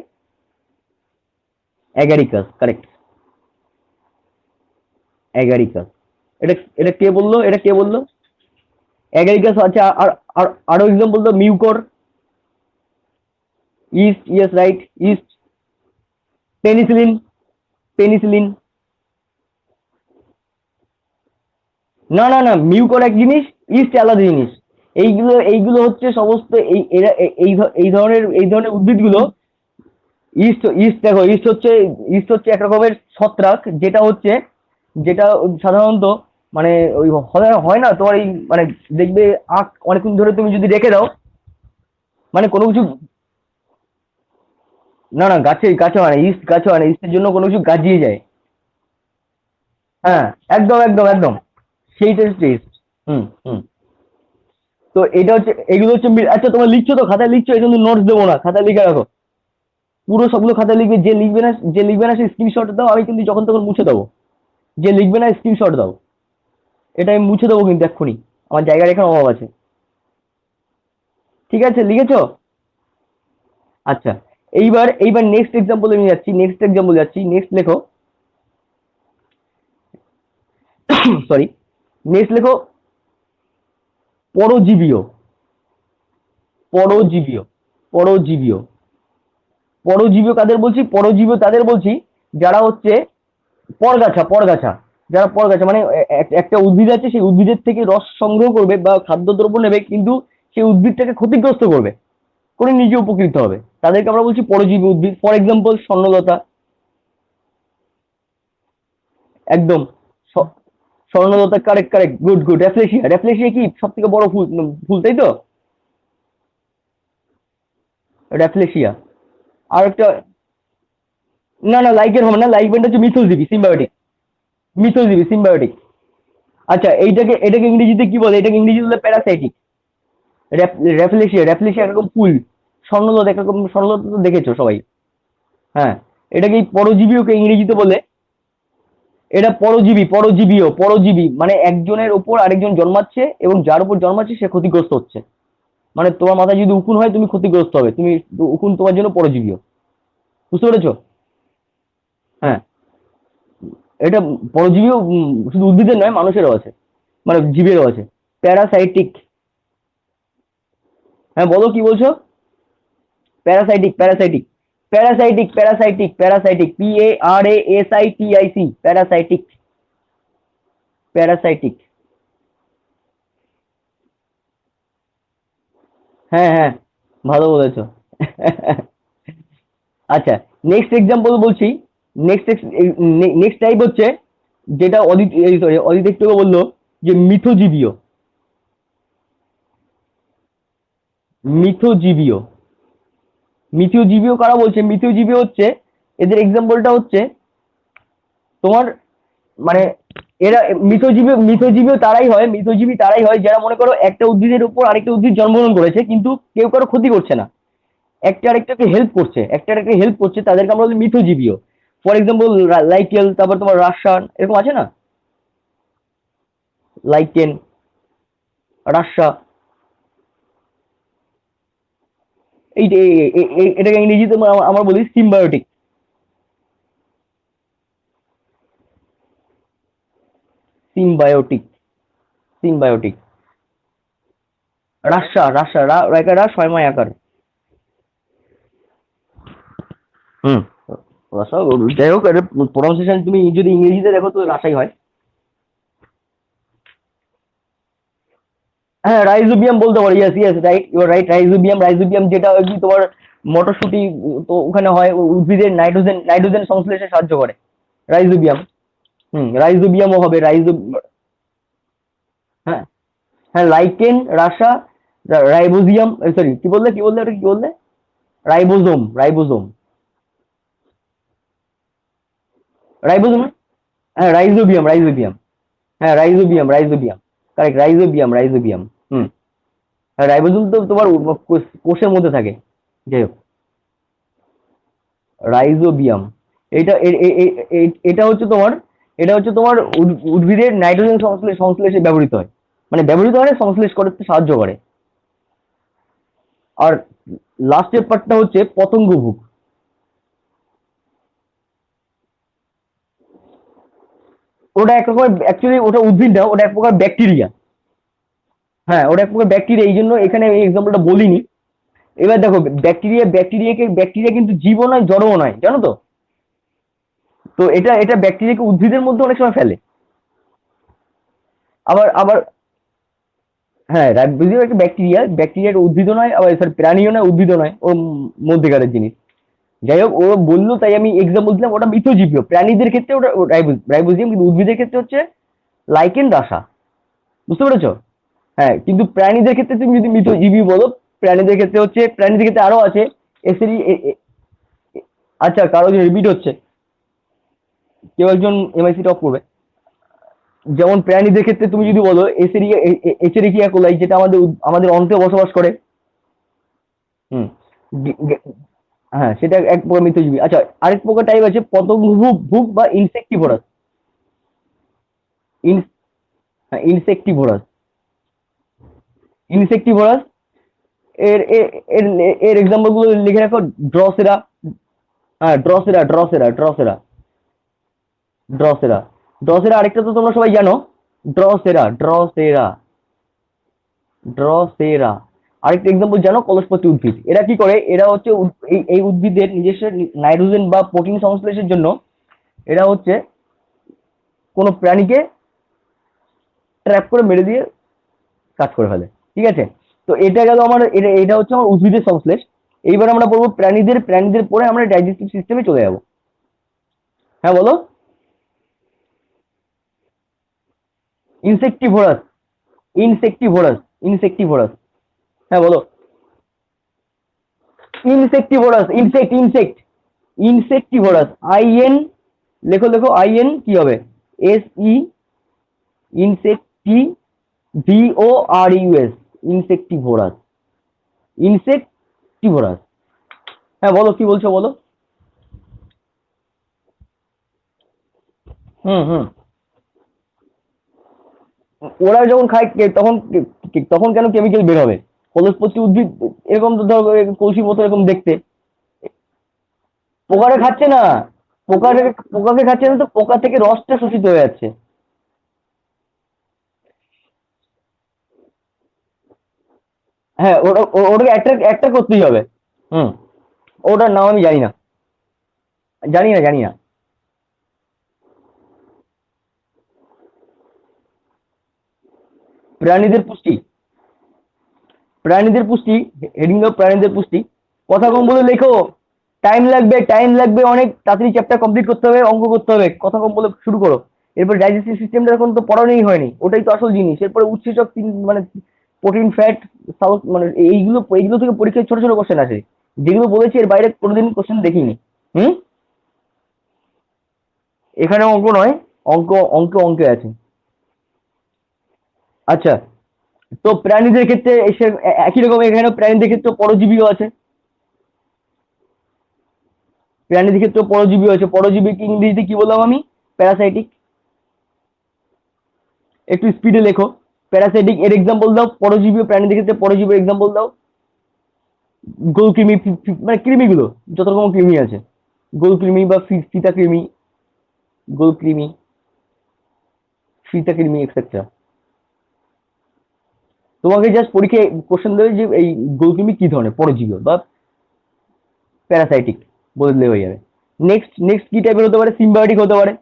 অ্যাগারিকাস, কারেক্ট, অ্যাগারিকাস। এটা এটা কে বললো, এটা কে বললো? অ্যাগারিকাস আছে। আর আরো এক্সাম্পল দাও, mucor, east, yes right, east, penicillin, penicillin. না না না, মিউকর এক জিনিস, ইস্ট আলাদা জিনিস। এইগুলো হচ্ছে সমস্ত এই ধরনের উদ্ভিদগুলো। ইস্ট, ইস্ট দেখো, ইস্ট হচ্ছে এক রকমের ছত্রাক, যেটা সাধারণত মানে ওই হয় না তোমার, এই মানে দেখবে আখ অনেকক্ষণ ধরে তুমি যদি রেখে দাও, মানে কোনো কিছু, না না, গাছে হয় না, ইস্ট গাছে হয় না, ইস্টের জন্য কোনো কিছু গাজিয়ে যায়। হ্যাঁ, একদম একদম একদম, সেইটা হচ্ছে ইস্ট। হুম হুম। তো এটা হচ্ছে, এগুলো হচ্ছে আচ্ছা, তোমার লিখছো তো, খাতায় লিখছো? এটা কিন্তু নোটস দেবো না, খাতায় লিখে রাখো। পুরো সবগুলো খাতায় লিখবে, যে লিখবে না সে স্ক্রিনশট দাও, আমি কিন্তু যখন তখন মুছে দেবো। যে লিখবে না স্ক্রিনশট দাও, এটা আমি মুছে দেবো কিন্তু এক্ষুনি, আমার জায়গার এখানে অভাব আছে। ঠিক আছে, লিখেছো? আচ্ছা, এইবার নেক্সট এক্সাম্পল আমি যাচ্ছি, নেক্সট লেখো। সরি, নেক্সট লেখো, পরজীবীয়, পরজীবীয়, পরজীবীয়, পরজীবীয় কাদের বলছি? পরজীবীয় তাদের বলছি যারা হচ্ছে পরগাছা, পরগাছা, যারা পরগাছা মানে একটা উদ্ভিদ আছে, সেই উদ্ভিদের থেকে রস সংগ্রহ করবে বা খাদ্যদ্রব্য নেবে, কিন্তু সেই উদ্ভিদটাকে ক্ষতিগ্রস্ত করবে, করে নিজে উপকৃত হবে, তাদেরকে আমরা বলছি পরজীবী উদ্ভিদ। ফর এক্সাম্পল স্বর্ণলতা। একদম, স- স্বর্ণলতা, correct correct, good good. Rafflesia, Rafflesia কি সব থেকে বড় ফুল, ফুল তাই তো? র্যাফলেশিয়া। আর একটা, না না, লাইকের হবে না, লাইকেনটা হচ্ছে মিথজীবী, সিম্বায়োটিক, মিথজীবী, সিম্বায়োটিক। আচ্ছা, এটাকে ইংরেজিতে কি বলে? এটাকে ইংরেজি বলে প্যারাসাইটিক। র্যাফলেশিয়া, র্যাফলেশিয়া একরকম ফুল। স্বর্ণলতা একরকম, স্বর্ণলতা তো দেখেছো সবাই। হ্যাঁ, এটাকে পরজীবীকে ইংরেজিতে বলে, এটা পরজীবী, পরজীবী মানে একজনের ওপর আরেকজন জন্মাচ্ছে, এবং যার উপর জন্মাচ্ছে সে ক্ষতিগ্রস্ত হচ্ছে। মানে তোমার মাথায় যদি উকুন হয়, তুমি ক্ষতিগ্রস্ত হবে, তুমি, উকুন তোমার জন্য পরজীবী। বুঝতে পেরেছো? হ্যাঁ, এটা পরজীবীও শুধু উদ্ভিদের নয়, মানুষেরও আছে, মানে জীবেরও আছে। প্যারাসাইটিক। হ্যাঁ, বলো কি বলছো? Parasitic, parasitic, parasitic, parasitic, parasitic, PARASITIC, parasitic, parasitic. হ্যাঁ হ্যাঁ, ভালো বলেছো। আচ্ছা, নেক্সট এক্সাম্পল বলছি। নেক্সট নেক্সট টাইপ হচ্ছে, যেটা অদিত, সরি, অদিত একটু আগে বললো, যে মিথজীবীয়, মিথজীবীয়, মিথজীবীয় কারা বলছে? মিথজীবী হচ্ছে, এদের এক্সাম্পলটা হচ্ছে তোমার, মানে এরা মিথজীবী তারাই হয় যারা মনে করো একটা উদ্ভিদের উপর আরেকটা উদ্ভিদ জন্মগ্রহণ করেছে, কিন্তু কেউ কারো ক্ষতি করছে না, একটা আরেকটাকে হেল্প করছে, তাদেরকে আমরা বলি মিথজীবীয়। ফর এক্সাম্পল লাইকেল, তারপর তোমার রাসান, এরকম আছে না? লাইকেন, রাসা, এটাকে ইংরেজিতে আমরা বলি সিম্বায়োটিক, সিম্বায়োটিক, সিম্বায়োটিক। রাসা, রা ছয় আকার। হুম, রাসা, যাই হোক, এটা প্রনাউন্সিয়েশন তুমি যদি ইংরেজিতে দেখো তো রাসাই হয়। হ্যাঁ, রাইজোবিয়াম বলতে পারো, yes yes right, you are right, rhizobium, rhizobium যেটা আর কি তোমার মটরশুঁটি, তো ওখানে হয়, উদ্ভিদের নাইট্রোজেন সংশ্লেষে সাহায্য করে, রাইজোবিয়াম। রাইজোবিয়ামও হবে, হ্যাঁ হ্যাঁ, লাইকেন, রাসা, রাইবোজিয়াম, সরি, কি বললে ওটা, কি বললে? Ribosome, ribosome. রাইবোজোম, হ্যাঁ রাইজোবিয়াম, রাইজোবিয়াম, হ্যাঁ rhizobium, rhizobium, correct, rhizobium, rhizobium. হুম। হ্যাঁ রাইবোজোম তো তোমার কোষের মধ্যে থাকে। যাই হোক, রাইজোবিয়াম, এটা এটা হচ্ছে তোমার, এটা হচ্ছে তোমার উদ্ভিদের নাইট্রোজেন সংশ্লেষে ব্যবহৃত হয়, মানে ব্যবহৃত হয় না, সংশ্লেষ করতে সাহায্য করে। আর লাস্টের পার্টটা হচ্ছে পতঙ্গভুক। ওটা এক রকমের অ্যাকচুয়ালি, ওটা উদ্ভিদ না, ওটা এক প্রকার ব্যাকটেরিয়া। হ্যাঁ ওটা এক প্রকার ব্যাকটেরিয়া, এই জন্য এখানে এই এক্সাম্পলটা বলিনি। এবার দেখো, ব্যাকটেরিয়া কিন্তু জীবও নয়, জড়ও নয়, জানো তো? তো এটা এটা ব্যাকটেরিয়াকে উদ্ভিদের মধ্যে অনেক সময় ফেলে। আবার আবার হ্যাঁ, রাইবোজোম একটা ব্যাকটেরিয়া, ব্যাকটেরিয়ার উদ্ভিদও নয়, আবার সরি প্রাণীও নয়, উদ্ভিদও নয়, ওর মধ্যেকারের জিনিস। যাই হোক, ও বললো তাই আমি এক্সাম্পল দিলাম, ওটা মিথজীবীয়, প্রাণীদের ক্ষেত্রে ওটা রাইবোজিয়াম, কিন্তু উদ্ভিদের ক্ষেত্রে হচ্ছে লাইকেন, রাসা। বুঝতে পেরেছো? হ্যাঁ, কিন্তু প্রাণীদের ক্ষেত্রে তুমি যদি মিথজীবী বলো, প্রাণীদের ক্ষেত্রে আরো আছে। এসেরি আচ্ছা, কারো রিপিট হচ্ছে, কেউ একজন এমআইসি টপ করবে। যেমন প্রাণীদের ক্ষেত্রে তুমি যদি বলো এচেরিকিয়া কোলাই, যেটা আমাদের অন্ত্রে বসবাস করে। হুম। হ্যাঁ, সেটা এক প্রকার মিথজীবী। আচ্ছা, আরেক প্রকার টাইপ আছে পতঙ্গভুক ভুক বা ইনসেক্টিভোরাস। ইন ইনসেক্টিভোরাস, ইনসেক্টিভোরাস। এর এর এর এর এক্সাম্পল গুলো লিখে রাখো। ড্রসেরা, হ্যাঁ ড্রসেরা, ড্রসেরা, ড্রসেরা, ড্রসেরা, ড্রসেরা। আরেকটা তো তোমরা সবাই জানো, ড্রসেরা, ড্রসেরা, ড্রসেরা। আরেকটা এক্সাম্পল জানো, কলসপতি উদ্ভিদ। এরা কি করে, এরা হচ্ছে এই উদ্ভিদের নিজস্ব নাইট্রোজেন বা প্রোটিন সংশ্লেষের জন্য এরা হচ্ছে কোনো প্রাণীকে ট্র্যাপ করে মেরে দিয়ে কাজ করে ফেলে। ঠিক আছে? তো এটা গেল আমার, এটা হচ্ছে আমার উদ্ভিদের সংশ্লেষ। এইবার আমরা বলবো প্রাণীদের পরে আমরা ডাইজেস্টিভ সিস্টেমে চলে যাবো। হ্যাঁ বলো। ইনসেক্টিভোরাস, ইনসেক্টিভোরাস, ইনসেক্টিভোরাস। হ্যাঁ বলো। ইনসেক্টিভোরাস, ইনসেক্ট, ইনসেক্টিভোরাস, আইএন, লেখো লেখো, আইএন কি হবে? S insectivorous VORUS, insectivorous, insectivorous. হ্যাঁ বলো, কি বলছো বলো। হুম হুম। ওরা যখন খায় তখন তখন কেন কেমিক্যাল বের হবে? কলসপত্রী উদ্ভিদ এরকম তো ধরো কলসির মতো এরকম দেখতে। পোকারে খাচ্ছে না, পোকাকে খাচ্ছে না, তো পোকা থেকে রসটা শোষিত হয়ে যাচ্ছে। হ্যাঁ, ওটাকে একটা করতেই হবে। হুম। ওটার নাম আমি জানি না, জানি না, জানি না। প্রাণীদের পুষ্টি, প্রাণীদের পুষ্টি, হেডিং দাও প্রাণীদের পুষ্টি। কথা কম বলে লেখো, টাইম লাগবে, টাইম লাগবে অনেক, তাড়াতাড়ি চ্যাপ্টার কমপ্লিট করতে হবে, অঙ্ক করতে হবে, কথা কম বলে শুরু করো। এরপর ডাইজেস্টিভ সিস্টেমটা এখন তো পড়ানোই হয়নি, ওটাই তো আসল জিনিস। এরপরে উৎসেচক মানে প্রোটিন, ফ্যাট, সাউথ, মানে এইগুলো এইগুলো থেকে পরীক্ষায় ছোট ছোট কোশ্চেন আসে, যেগুলো বলেছি এর বাইরে কোনোদিন কোশ্চেন দেখিনি। হুম। এখানে অঙ্ক নয়, অঙ্ক, অঙ্কে আছে। আচ্ছা, তো প্রাণীদের ক্ষেত্রে এসে একই রকম, এখানে প্রাণীদের ক্ষেত্রে পরজীবীও আছে, প্রাণীদের ক্ষেত্রে পরজীবী আছে। পরজীবীকে ইংরেজিতে কি বললাম আমি? প্যারাসাইটিক। একটু স্পিডে লেখো। প্যারাসাইটিক এর এক্সাম্পল দাও, পরজীবী প্রাণীদের ক্ষেত্রে পরজীবীর এক্সাম্পল দাও। গোলকৃমি, মানে কৃমিগুলো, যত রকম কৃমি আছে, গোলকৃমি বা ফিতা কৃমি, গোলকৃমি, ফিতা কৃমি, এক্সেট্রা। তোমাকে জাস্ট পরীক্ষায় কোশ্চেন দেবে যে এই গোলকৃমি কি ধরনের, পরজীবী বা প্যারাসাইটিক, বললে হয়ে যাবে। নেক্সট নেক্সট কি টাইপের হতে পারে? সিম্বায়োটিক হতে পারে।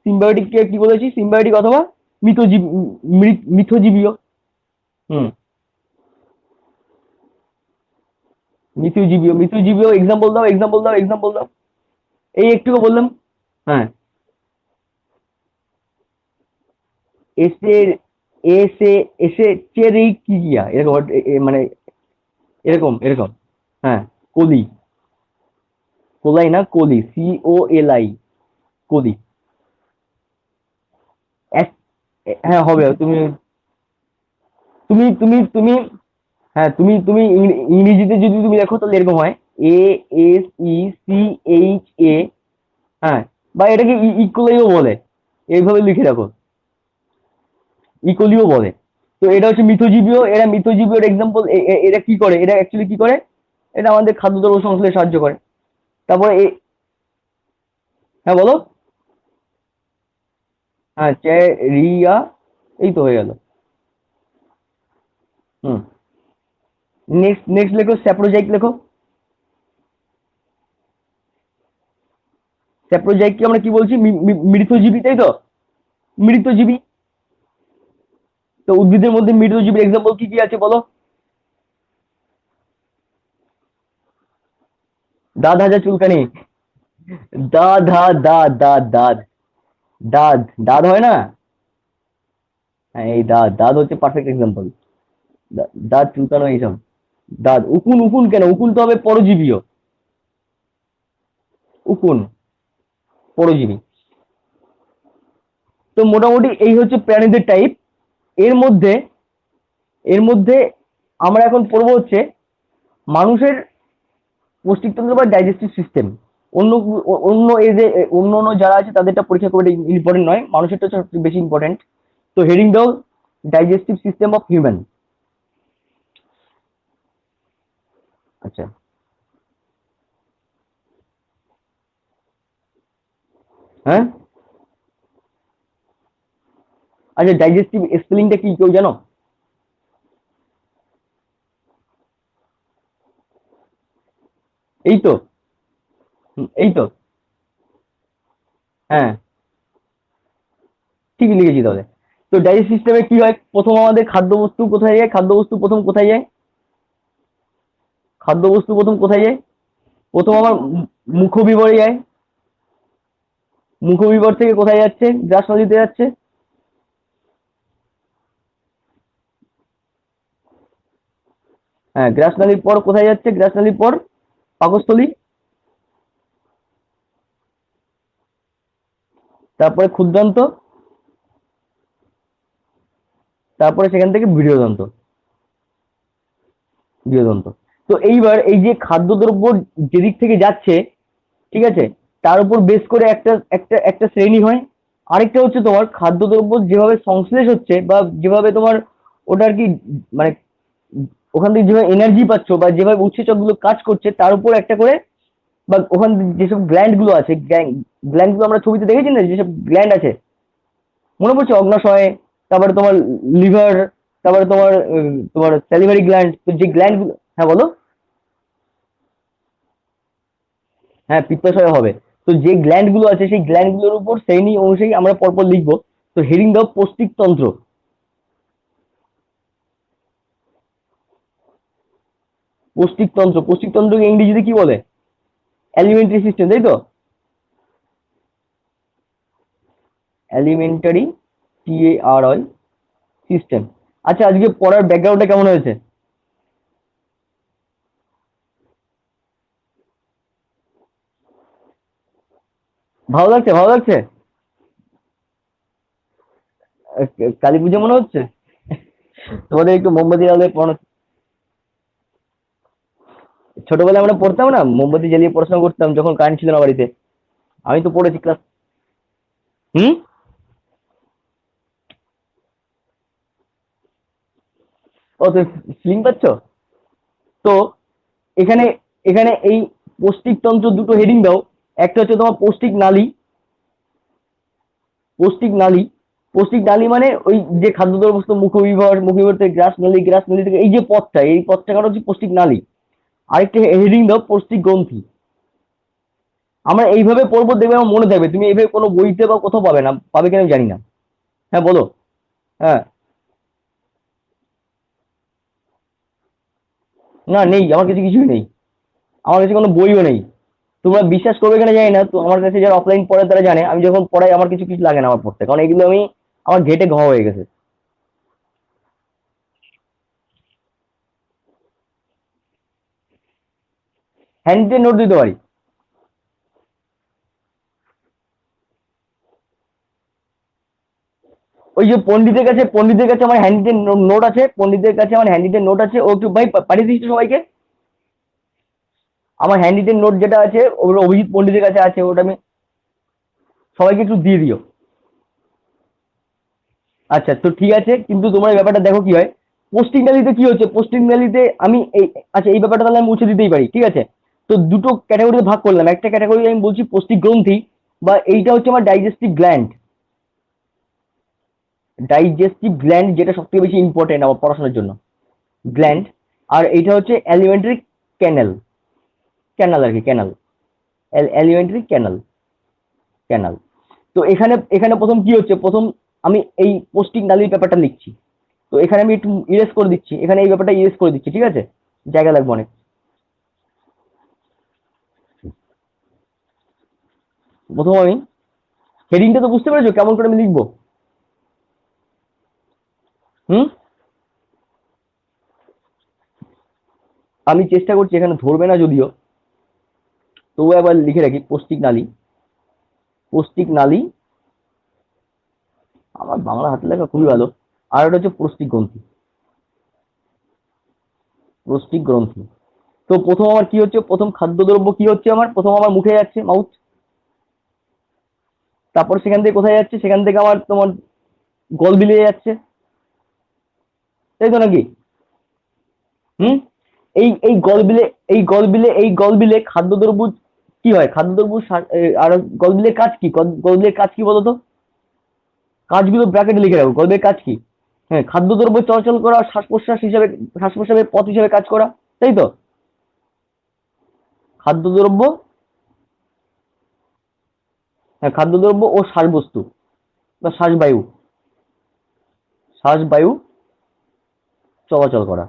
সিম্বায়োটিক কি বলেছি? সিম্বায়োটিক অথবা মিথজীবী, মিথজীবীয়। হুম। মিথজীবীয়, মিথজীবীয় এক্সাম্পল দাও, এক্সাম্পল দাও, এক্সাম্পল দাও। এই একটুকু বললাম। হ্যাঁ। এসে এসে এসে চেরিকিয়া, এরকম মানে এরকম এরকম। হ্যাঁ, কলি, কোলাই না কলি, COLI, কলি। হ্যাঁ হবে। তুমি তুমি তুমি তুমি হ্যাঁ, তুমি ইংরেজিতে যদি তুমি দেখো তাহলে এরকম হয়, ASECHA। হ্যাঁ, বা এটাকে ইকোলিও বলে, এইভাবে লিখে রাখো, ইকোলিও বলে। তো এটা হচ্ছে মিথজীবীয়, এরা মিথজীবীয় এক্সাম্পল। এরা কি করে, এরা অ্যাকচুয়ালি কি করে, এটা আমাদের খাদ্যদ্রব্য সংশ্লেষে সাহায্য করে। তারপরে হ্যাঁ বলো। হ্যাঁ, রিয়া, এই তো হয়ে গেল। হুম। নেক্সট নেক্সট লেখো, স্যাপ্রোজাইট লেখো। স্যাপ্রোজাইট কি আমরা কি বলছি, মৃতজীবী, তাই তো? মৃতজীবী। তো উদ্ভিদের মধ্যে মৃতজীবীর এক্সাম্পল কি কি আছে বলো? দাঁত, হাজার, চুলকানি। দাঁত, দাঁত। দাঁত, দাঁত হয় না? হ্যাঁ, এই দাঁত, দাঁত হচ্ছে পারফেক্ট এক্সাম্পল। দাঁত চুলকানো এইসব। দাঁত, উকুন, উকুন কেন, উকুন তো হবে পরজীবীয়। উকুন পরজীবী। তো মোটামুটি এই হচ্ছে প্রাণীদের টাইপ। এর মধ্যে এর মধ্যে আমরা এখন পড়বো হচ্ছে মানুষের পৌষ্টিকতন্ত্র বা ডাইজেস্টিভ সিস্টেম। অন্য অন্য এই যে অন্য অন্য যারা আছে তাদেরটা পরীক্ষা করে ইম্পর্টেন্ট নয়, মানুষেরটা হচ্ছে সবচেয়ে বেশি ইম্পর্টেন্ট। তো হেডিং দাও, ডাইজেস্টিভ সিস্টেম অফ হিউম্যান। আচ্ছা। হ্যাঁ। আচ্ছা, ডাইজেস্টিভ স্পেলিংটা কি কেউ জানো? এই তো। এই তো। হ্যাঁ, ঠিকই লিখেছি তাহলে। তো ডাইজেস্টিভ সিস্টেমে কি হয়, প্রথম আমাদের খাদ্যবস্তু কোথায় যায়, খাদ্যবস্তু প্রথম কোথায় যায়, খাদ্যবস্তু প্রথম কোথায় যায়? প্রথম আমার মুখবিবরে যায়। মুখবিবর থেকে কোথায় যাচ্ছে, গ্রাস নদীতে যাচ্ছে। হ্যাঁ, গ্রাস নালীর পর কোথায় যাচ্ছে, গ্রাস নালীর পর পাকস্থলী, তারপরে ক্ষুদ্রান্ত, তারপরে সেখান থেকে বৃহদন্ত। বৃহদন্ত। তো এইবার এই যে খাদ্যদ্রব্য যেদিক থেকে যাচ্ছে, ঠিক আছে, তার উপর বেস করে একটা একটা একটা শ্রেণী হয়। আরেকটা হচ্ছে তোমার খাদ্যদ্রব্য যেভাবে সংশ্লেষ হচ্ছে বা যেভাবে তোমার ওটা আর কি, মানে ওখান থেকে যেভাবে এনার্জি পাচ্ছ বা যেভাবে উৎসেচক গুলো কাজ করছে তার উপর একটা করে, বা ওখান যেসব গ্ল্যান্ড গুলো আছে, গ্ল্যান্ড গুলো আমরা ছবিতে দেখেছি না, যেসব গ্ল্যান্ড আছে, মনে পড়ছে, অগ্নাশয়, তারপরে তোমার লিভার, তারপরে তোমার তোমার স্যালিভারি গ্ল্যান্ড, তো যে গ্ল্যান্ড গুলো, হ্যাঁ বলো। হ্যাঁ, পিত্তাশয় হবে। তো যে গ্ল্যান্ড গুলো আছে সেই গ্ল্যান্ড গুলোর উপর শ্রেণী অনুযায়ী আমরা পরপর লিখবো। তো হেডিং দাও, পৌষ্টিকতন্ত্র। পৌষ্টিকতন্ত্র, পৌষ্টিকতন্ত্রকে ইংরেজিতে কি বলে? অ্যালিমেন্টারি সিস্টেম, তাই তো? Alimentary, TARI system. আচ্ছা, আজকে পড়ার ব্যাকগ্রাউন্ডটা কেমন হয়েছে? ভালো লাগছে, ভালো লাগছে। কালী পুজো মনে হচ্ছে? তোমাদের একটু মোমবাতি জ্বালিয়ে পড়ানো। ছোটবেলায় আমরা পড়তাম না, মোমবাতি জ্বালিয়ে পড়াশোনা করতাম যখন কারেন্ট ছিল না বাড়িতে। আমি তো পড়েছি ক্লাস। হুম। ও, তুমি ফিলিং পাচ্ছ? তো এখানে এখানে এই পৌষ্টিকতন্ত্র দুটো হেডিং দাও। একটা হচ্ছে তোমার পৌষ্টিক নালী। পৌষ্টিক নালী, পৌষ্টিক নালী মানে ওই যে খাদ্যদ্রব্য মুখবিবর, মুখবিবর থেকে গ্রাস নালী, গ্রাস নালী থেকে এই যে পথটা, এই পথটা কাটা হচ্ছে পৌষ্টিক নালী। আরেকটা হেডিং দাও, পৌষ্টিক গ্রন্থি। আমরা এইভাবে পড়বো, দেখবে আমার মনে থাকবে। তুমি এইভাবে কোনো বইতে বা কোথাও পাবে না, পাবে কিনা আমি জানি না। হ্যাঁ বলো। হ্যাঁ। না, নেই, আমার কাছে কিছুই নেই। আমার কাছে কোনো বইও নেই। তোমরা বিশ্বাস করবে কিনা জানি না, তো আমার কাছে যারা অফলাইন পড়ে তারা জানে, আমি যখন পড়াই আমার কিছু কিছু লাগে না আমার পড়তে, কারণ এগুলো আমি, আমার ঘেটে ঘ হয়ে গেছে। হ্যান্ড নোট দিতে পারি। ওই যে পণ্ডিতের কাছে আমার হ্যান্ডিটের নোট আছে, পণ্ডিতের কাছে আমার হ্যান্ডিটের নোট আছে, ও একটু ভাই পাঠিয়ে দিচ্ছি সবাইকে। আমার হ্যান্ডিটের নোট যেটা আছে ওগুলো অভিজিৎ পণ্ডিতের কাছে আছে, ওটা আমি সবাইকে একটু দিয়ে দিও। আচ্ছা তো ঠিক আছে, কিন্তু তোমার এই ব্যাপারটা দেখো কি হয়। পোস্টিং ভ্যালিতে কি হচ্ছে, পোস্টিং ভ্যালিতে আমি এই, আচ্ছা এই ব্যাপারটা তাহলে আমি মুছে দিতেই পারি, ঠিক আছে। তো দুটো ক্যাটাগরিতে ভাগ করলাম, একটা ক্যাটাগরি আমি বলছি পৌষ্টিক গ্রন্থি, বা এইটা হচ্ছে আমার ডাইজেস্টিভ গ্ল্যান্ড, ডাইজেস্টিভ গ্ল্যান্ড যেটা সব থেকে বেশি ইম্পর্টেন্ট আমার পড়াশোনার জন্য, গ্ল্যান্ড। আর এইটা হচ্ছে অ্যালিমেন্টারি ক্যানেল, ক্যানাল আর কি, ক্যানাল, অ্যালিমেন্টারি ক্যানাল, ক্যানাল। তো এখানে এখানে প্রথম কি হচ্ছে, প্রথম আমি এই পোস্টিং নালীর ব্যাপারটা লিখছি। তো এখানে আমি একটু ইরেজ করে দিচ্ছি, এখানে এই ব্যাপারটা ইরেজ করে দিচ্ছি, ঠিক আছে, জায়গা লাগবে অনেক। প্রথম আমি হেডিংটা তো বুঝতে পেরেছো কেমন করে আমি লিখবো? হুম, আমি চেষ্টা করছি, এখানে ধরবে না যদিও, তবু একবার লিখে রাখি পৌষ্টিক নালী, পৌষ্টিক নালী। আমার বাংলা হাতের লেখা খুবই ভালো। আর একটা হচ্ছে পৌষ্টিক গ্রন্থি, পৌষ্টিক গ্রন্থি। তো প্রথম আমার কি হচ্ছে, প্রথম খাদ্যদ্রব্য কি হচ্ছে আমার, প্রথম আমার মুখে যাচ্ছে, মাউথ। তারপর সেখান থেকে কোথায় যাচ্ছে, সেখান থেকে আমার তোমার গল বিলিয়ে যাচ্ছে, তাই তো নাকি? হুম, এই গলবিলে, এই গলবিলে খাদ্যদ্রব্য কি হয়, খাদ্যদ্রব্য আর গলবিলের কাজ কি, গলবিলের কাজ কি বলতো? কাজগুলো ব্র্যাকেটে লিখে রাখো, গলবিলের কাজ কি? হ্যাঁ, খাদ্যদ্রব্য চলাচল করা, শ্বাস প্রশ্বাস হিসাবে, শ্বাস প্রশ্বাসের পথ হিসাবে কাজ করা, তাই তো? খাদ্যদ্রব্য, হ্যাঁ খাদ্যদ্রব্য ও শ্বাসবস্তু বা শ্বাসবায়ু, শ্বাসবায়ু চলাচল করা,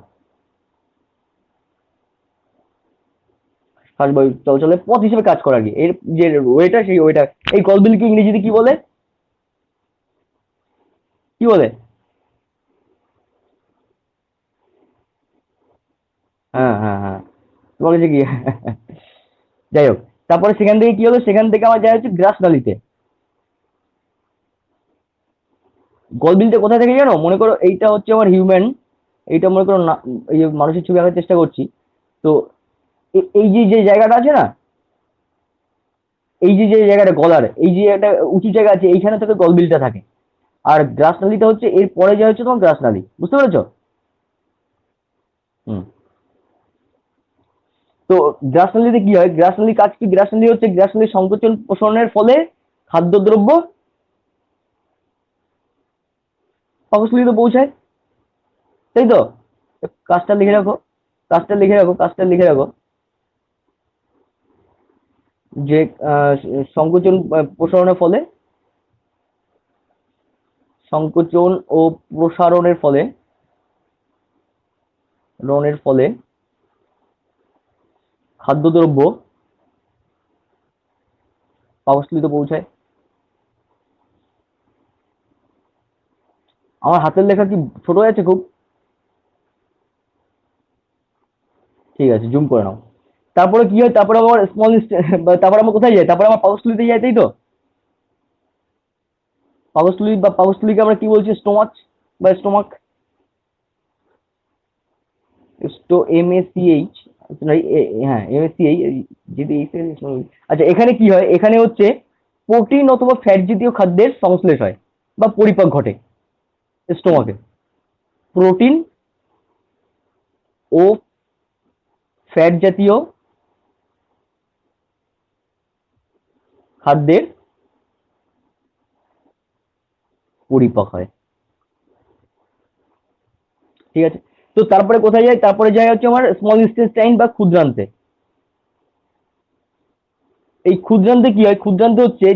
শ্বাসবায়ু চলাচলের পথ হিসেবে কাজ করা আর কি, এর যে ওয়েটা সেই ওয়েটা। এই গলবিলকে ইংরেজিতে কি বলে, কি বলে? হ্যাঁ হ্যাঁ হ্যাঁ, তোমার কাছে কি যাই হোক, তারপরে সেখান থেকে কি হলো, সেখান থেকে আমার যায় হচ্ছে গ্রাস নালীতে। গলবিলটা কোথায় থেকে জানো, মনে করো এইটা হচ্ছে আমার হিউম্যান, এইটা মনে করো না, এই যে মানুষের ছবি আঁকার চেষ্টা করছি। তো এই যে যে জায়গাটা আছে না, এই যে যে জায়গাটা গলার, এই যে একটা উঁচু জায়গা আছে, এইখানে থেকে গলবিলটা থাকে। আর গ্রাস নালীটা হচ্ছে এর পরে যা হচ্ছে তোমার গ্রাস নালী, বুঝতে পেরেছো? হুম। তো গ্রাস নালীতে কি হয়, গ্রাস নালীর কাজ কি, গ্রাস নালী হচ্ছে গ্রাস নালীর সংকোচন প্রসারণের ফলে খাদ্যদ্রব্য পাকস্থলীতে পৌঁছায়, তাই তো? কাজটা লিখে রাখো, কাজটা লিখে রাখো, কাজটা লিখে রাখো, যে সংকোচন প্রসারণের ফলে, সংকোচন ও প্রসারণের ফলে, রণের ফলে খাদ্যদ্রব্য পাকস্থলীতে পৌঁছায়। আমার হাতের লেখা কি ছোট আছে খুব? ঠিক আছে, জুম করে নাও। তারপরে কি হয়, তারপরে আমার স্মল, তারপরে আমার কোথায় যায়, তারপরে আমার পাকস্থলীতে যায়, তাই তো? পাকস্থলী বা পাকস্থলীকে আমরা কি বলছি, স্টোমাচ বা স্টোমাক, এমএসিএইচ, হ্যাঁ এমএসিএইচ, যদি আচ্ছা এখানে কি হয়, এখানে হচ্ছে প্রোটিন অথবা ফ্যাট জাতীয় খাদ্যের সংশ্লেষ হয় বা পরিপাক ঘটে স্টোমাকে, প্রোটিন ও ফ্যাট জাতীয় খাদ্যের পরিপাক হয়, ঠিক আছে। তো তারপরে কোথায় যায়, তারপরে যায় হচ্ছে আমার স্মল ইন্টেস্টাইন বা ক্ষুদ্রান্তে। এই ক্ষুদ্রান্তে কি হয়, ক্ষুদ্রান্তে হচ্ছে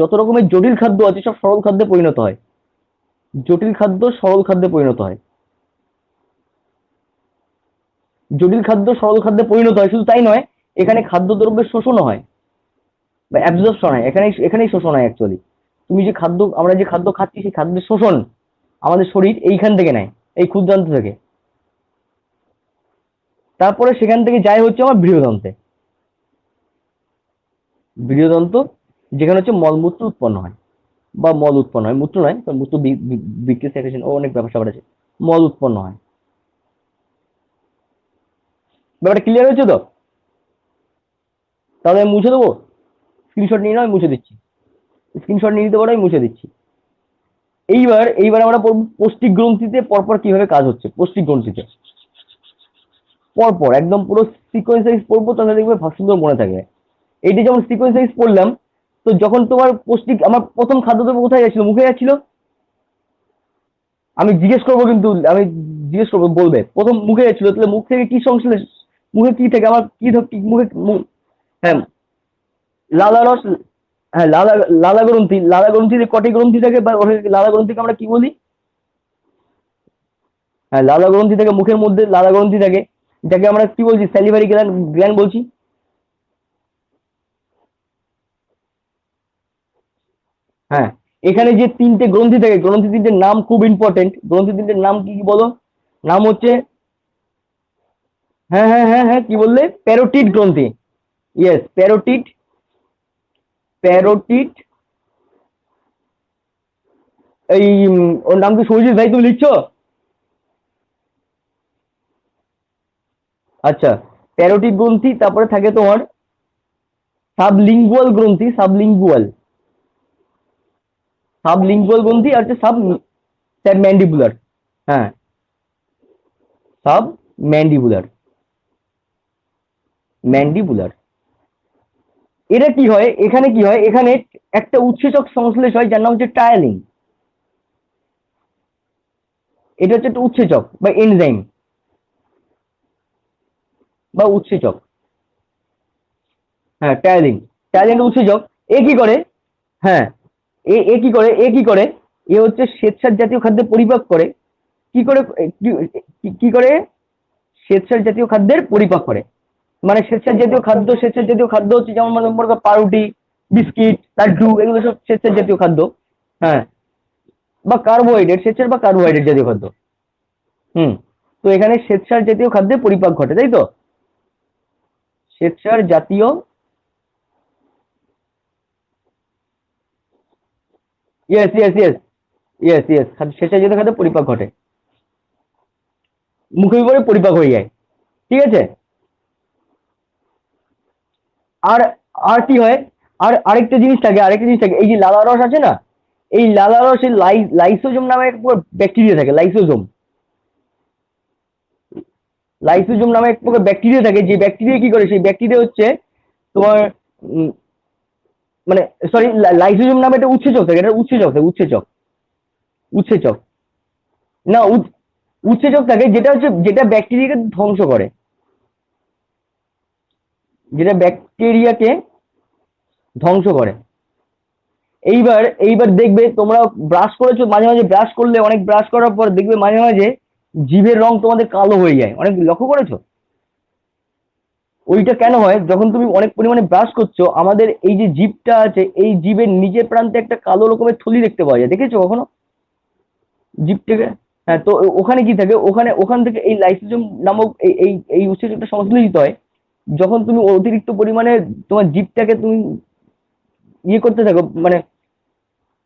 যত রকমের জটিল খাদ্য আছে সব সরল খাদ্যে পরিণত হয়, জটিল খাদ্য সরল খাদ্যে পরিণত হয়, জটিল খাদ্য সরল খাদ্যে পরিণত হয়, শুধু তাই নয়, এখানে খাদ্যদ্রব্যের শোষণও হয় বা অ্যাবজর্পশন হয়, এখানেই শোষণ হয় অ্যাকচুয়ালি। তুমি যে খাদ্য, আমরা যে খাদ্য খাচ্ছি সেই খাদ্যের শোষণ আমাদের শরীর এইখান থেকে নেয়, এই ক্ষুদ্রান্ত থেকে। তারপরে সেখান থেকে যায় হচ্ছে আমার বৃহদন্তে, বৃহদন্ত যেখানে হচ্ছে মলমূত্র উৎপন্ন হয়, বা মল উৎপন্ন হয়, মূত্র নয়, কারণ মূত্র বিক্রিয়া সেক্রেশন ও অনেক ব্যাপার স্যাপার আছে। মল উৎপন্ন হয়। ব্যাপারটা ক্লিয়ার হয়েছে তো? তাহলে আমি মুছে দেবো, স্ক্রিনশট নিয়ে নাও, আমি মুছে দিচ্ছি। স্ক্রিনশট নিয়ে নিতে পারো, আমি মুছে দিচ্ছি। এইবার আমরা পড়বো পৌষ্টিক গ্রন্থিতে পরপর কিভাবে কাজ হচ্ছে। পৌষ্টিক গ্রন্থিতে পরপর একদম পুরো সিকোয়েন্স ওয়াইজ পড়বো, তাহলে দেখবে সুন্দর মনে থাকবে। এইটা যেমন সিকোয়েন্স ওয়াইজ পড়লাম, তো যখন তোমার পৌষ্টিক, আমার প্রথম খাদ্যদ্রব্য কোথায় যাচ্ছিল? মুখে যাচ্ছিল। আমি জিজ্ঞেস করবো, কিন্তু আমি জিজ্ঞেস করবো, বলবে প্রথম মুখে যাচ্ছিল, তাহলে মুখ থেকে কি সংশ্লেষ, মুখে কি থেকে আমার কি মুখে হ্যাঁ, লালা রস, হ্যাঁ লালা, লালা গ্রন্থি, লালা গ্রন্থিতে কটি গ্রন্থি থাকে, বা লালা গ্রন্থিকে আমরা কি বলি? হ্যাঁ, লালা গ্রন্থি থেকে, মুখের মধ্যে লালা গ্রন্থি থাকে, যাকে আমরা কি বলছি? স্যালিভারি গ্ল্যান্ড, গ্ল্যান্ড বলছি। হ্যাঁ, এখানে যে তিনটে গ্রন্থি থাকে, গ্রন্থি তিনটের নাম খুব ইম্পর্টেন্ট। গ্রন্থি তিনটের নাম কি কি বলো? নাম হচ্ছে, হ্যাঁ হ্যাঁ হ্যাঁ হ্যাঁ, কি বললে? প্যারোটিড গ্রন্থি। Yes, parotid, parotid. এই ওর নাম কি সৌজিৎ ভাই, তুমি লিখছো? আচ্ছা, প্যারোটিড গ্রন্থি, তারপরে থাকে তোমার সাবলিঙ্গুয়াল গ্রন্থি, সাবলিঙ্গুয়াল, সাবলিঙ্গুয়াল গ্রন্থি, আর হচ্ছে সাব ম্যান্ডিবুলার। হ্যাঁ, সাব ম্যান্ডিবুলার, ম্যান্ডিবুলার। এটা কি হয়, এখানে কি হয়, এখানে একটা উৎসেচক সংশ্লেষ হয় যার নাম হচ্ছে টায়ালিন। এটা হচ্ছে একটা উৎসেচক বা এনজাইম বা উৎসেচক। হ্যাঁ, টায়ালিন, টায়ালিন উৎসেচক। এ কি করে? হ্যাঁ, এ কি করে, এ হচ্ছে শ্বেতসার জাতীয় খাদ্যে পরিপাক করে। কি করে? কি করে? শ্বেতসার জাতীয় খাদ্যের পরিপাক করে। মানে শ্বেতসার জাতীয় খাদ্য, শ্বেতসার জাতীয় খাদ্য হচ্ছে যেমন, মানে মনে করো পাউরুটি, বিস্কিট, লাড্ডু, এগুলো সব শ্বেতসার জাতীয় খাদ্য। হ্যাঁ, বা কার্বোহাইড্রেট, শ্বেতসার বা কার্বোহাইড্রেট জাতীয় খাদ্য। হুম। তো এখানে শ্বেতসার জাতীয় খাদ্যে পরিপাক ঘটে, তাই তো? শ্বেতসার জাতীয়, yes yes yes, yes yes, শ্বেতসার জাতীয় খাদ্যে পরিপাক ঘটে, মুখের উপরে পরিপাক হয়ে যায়। ঠিক আছে। আর আর কি হয়? আর আরেকটা জিনিস থাকে, আরেকটা জিনিস থাকে, এই যে লালা রস আছে না, এই লালা রসে লাইসোজোম নামে এক ব্যাকটেরিয়া থাকে, লাইসোজোম। লাইসোজোম নামে এক প্রকার ব্যাকটেরিয়া থাকে, যে ব্যাকটেরিয়া কি করে, সেই ব্যাকটেরিয়া হচ্ছে তোমার উম, মানে সরি, লাইসোজোম নামে একটা উৎসেচক থাকে, এটা উৎসেচক থাকে, উৎসেচক, উৎসেচক। না, উৎসেচক থাকে, যেটা হচ্ছে, যেটা ব্যাকটেরিয়াকে ধ্বংস করে, যেটা ব্যাকটেরিয়াকে ধ্বংস করে। এইবার দেখবে তোমরা ব্রাশ করেছো, মাঝে মাঝে ব্রাশ করলে, অনেক ব্রাশ করার পর দেখবে মাঝে মাঝে জিভের রং তোমাদের কালো হয়ে যায়, অনেক লক্ষ্য করেছো? ওইটা কেন হয়? যখন তুমি অনেক পরিমাণে ব্রাশ করছো, আমাদের এই যে জিভটা আছে, এই জিভের নিচের প্রান্তে একটা কালো রকমের থলি দেখতে পাওয়া যায়, দেখেছো কখনো? জিভ থেকে। হ্যাঁ, তো ওখানে কি থাকে, ওখান থেকে এই লাইসোজোম নামক এই এই এই উৎসেচকটা সংশ্লেষিত হয়। যখন তুমি অতিরিক্ত পরিমাণে তোমার জিভটাকে তুমি ইয়ে করতে থাকো, মানে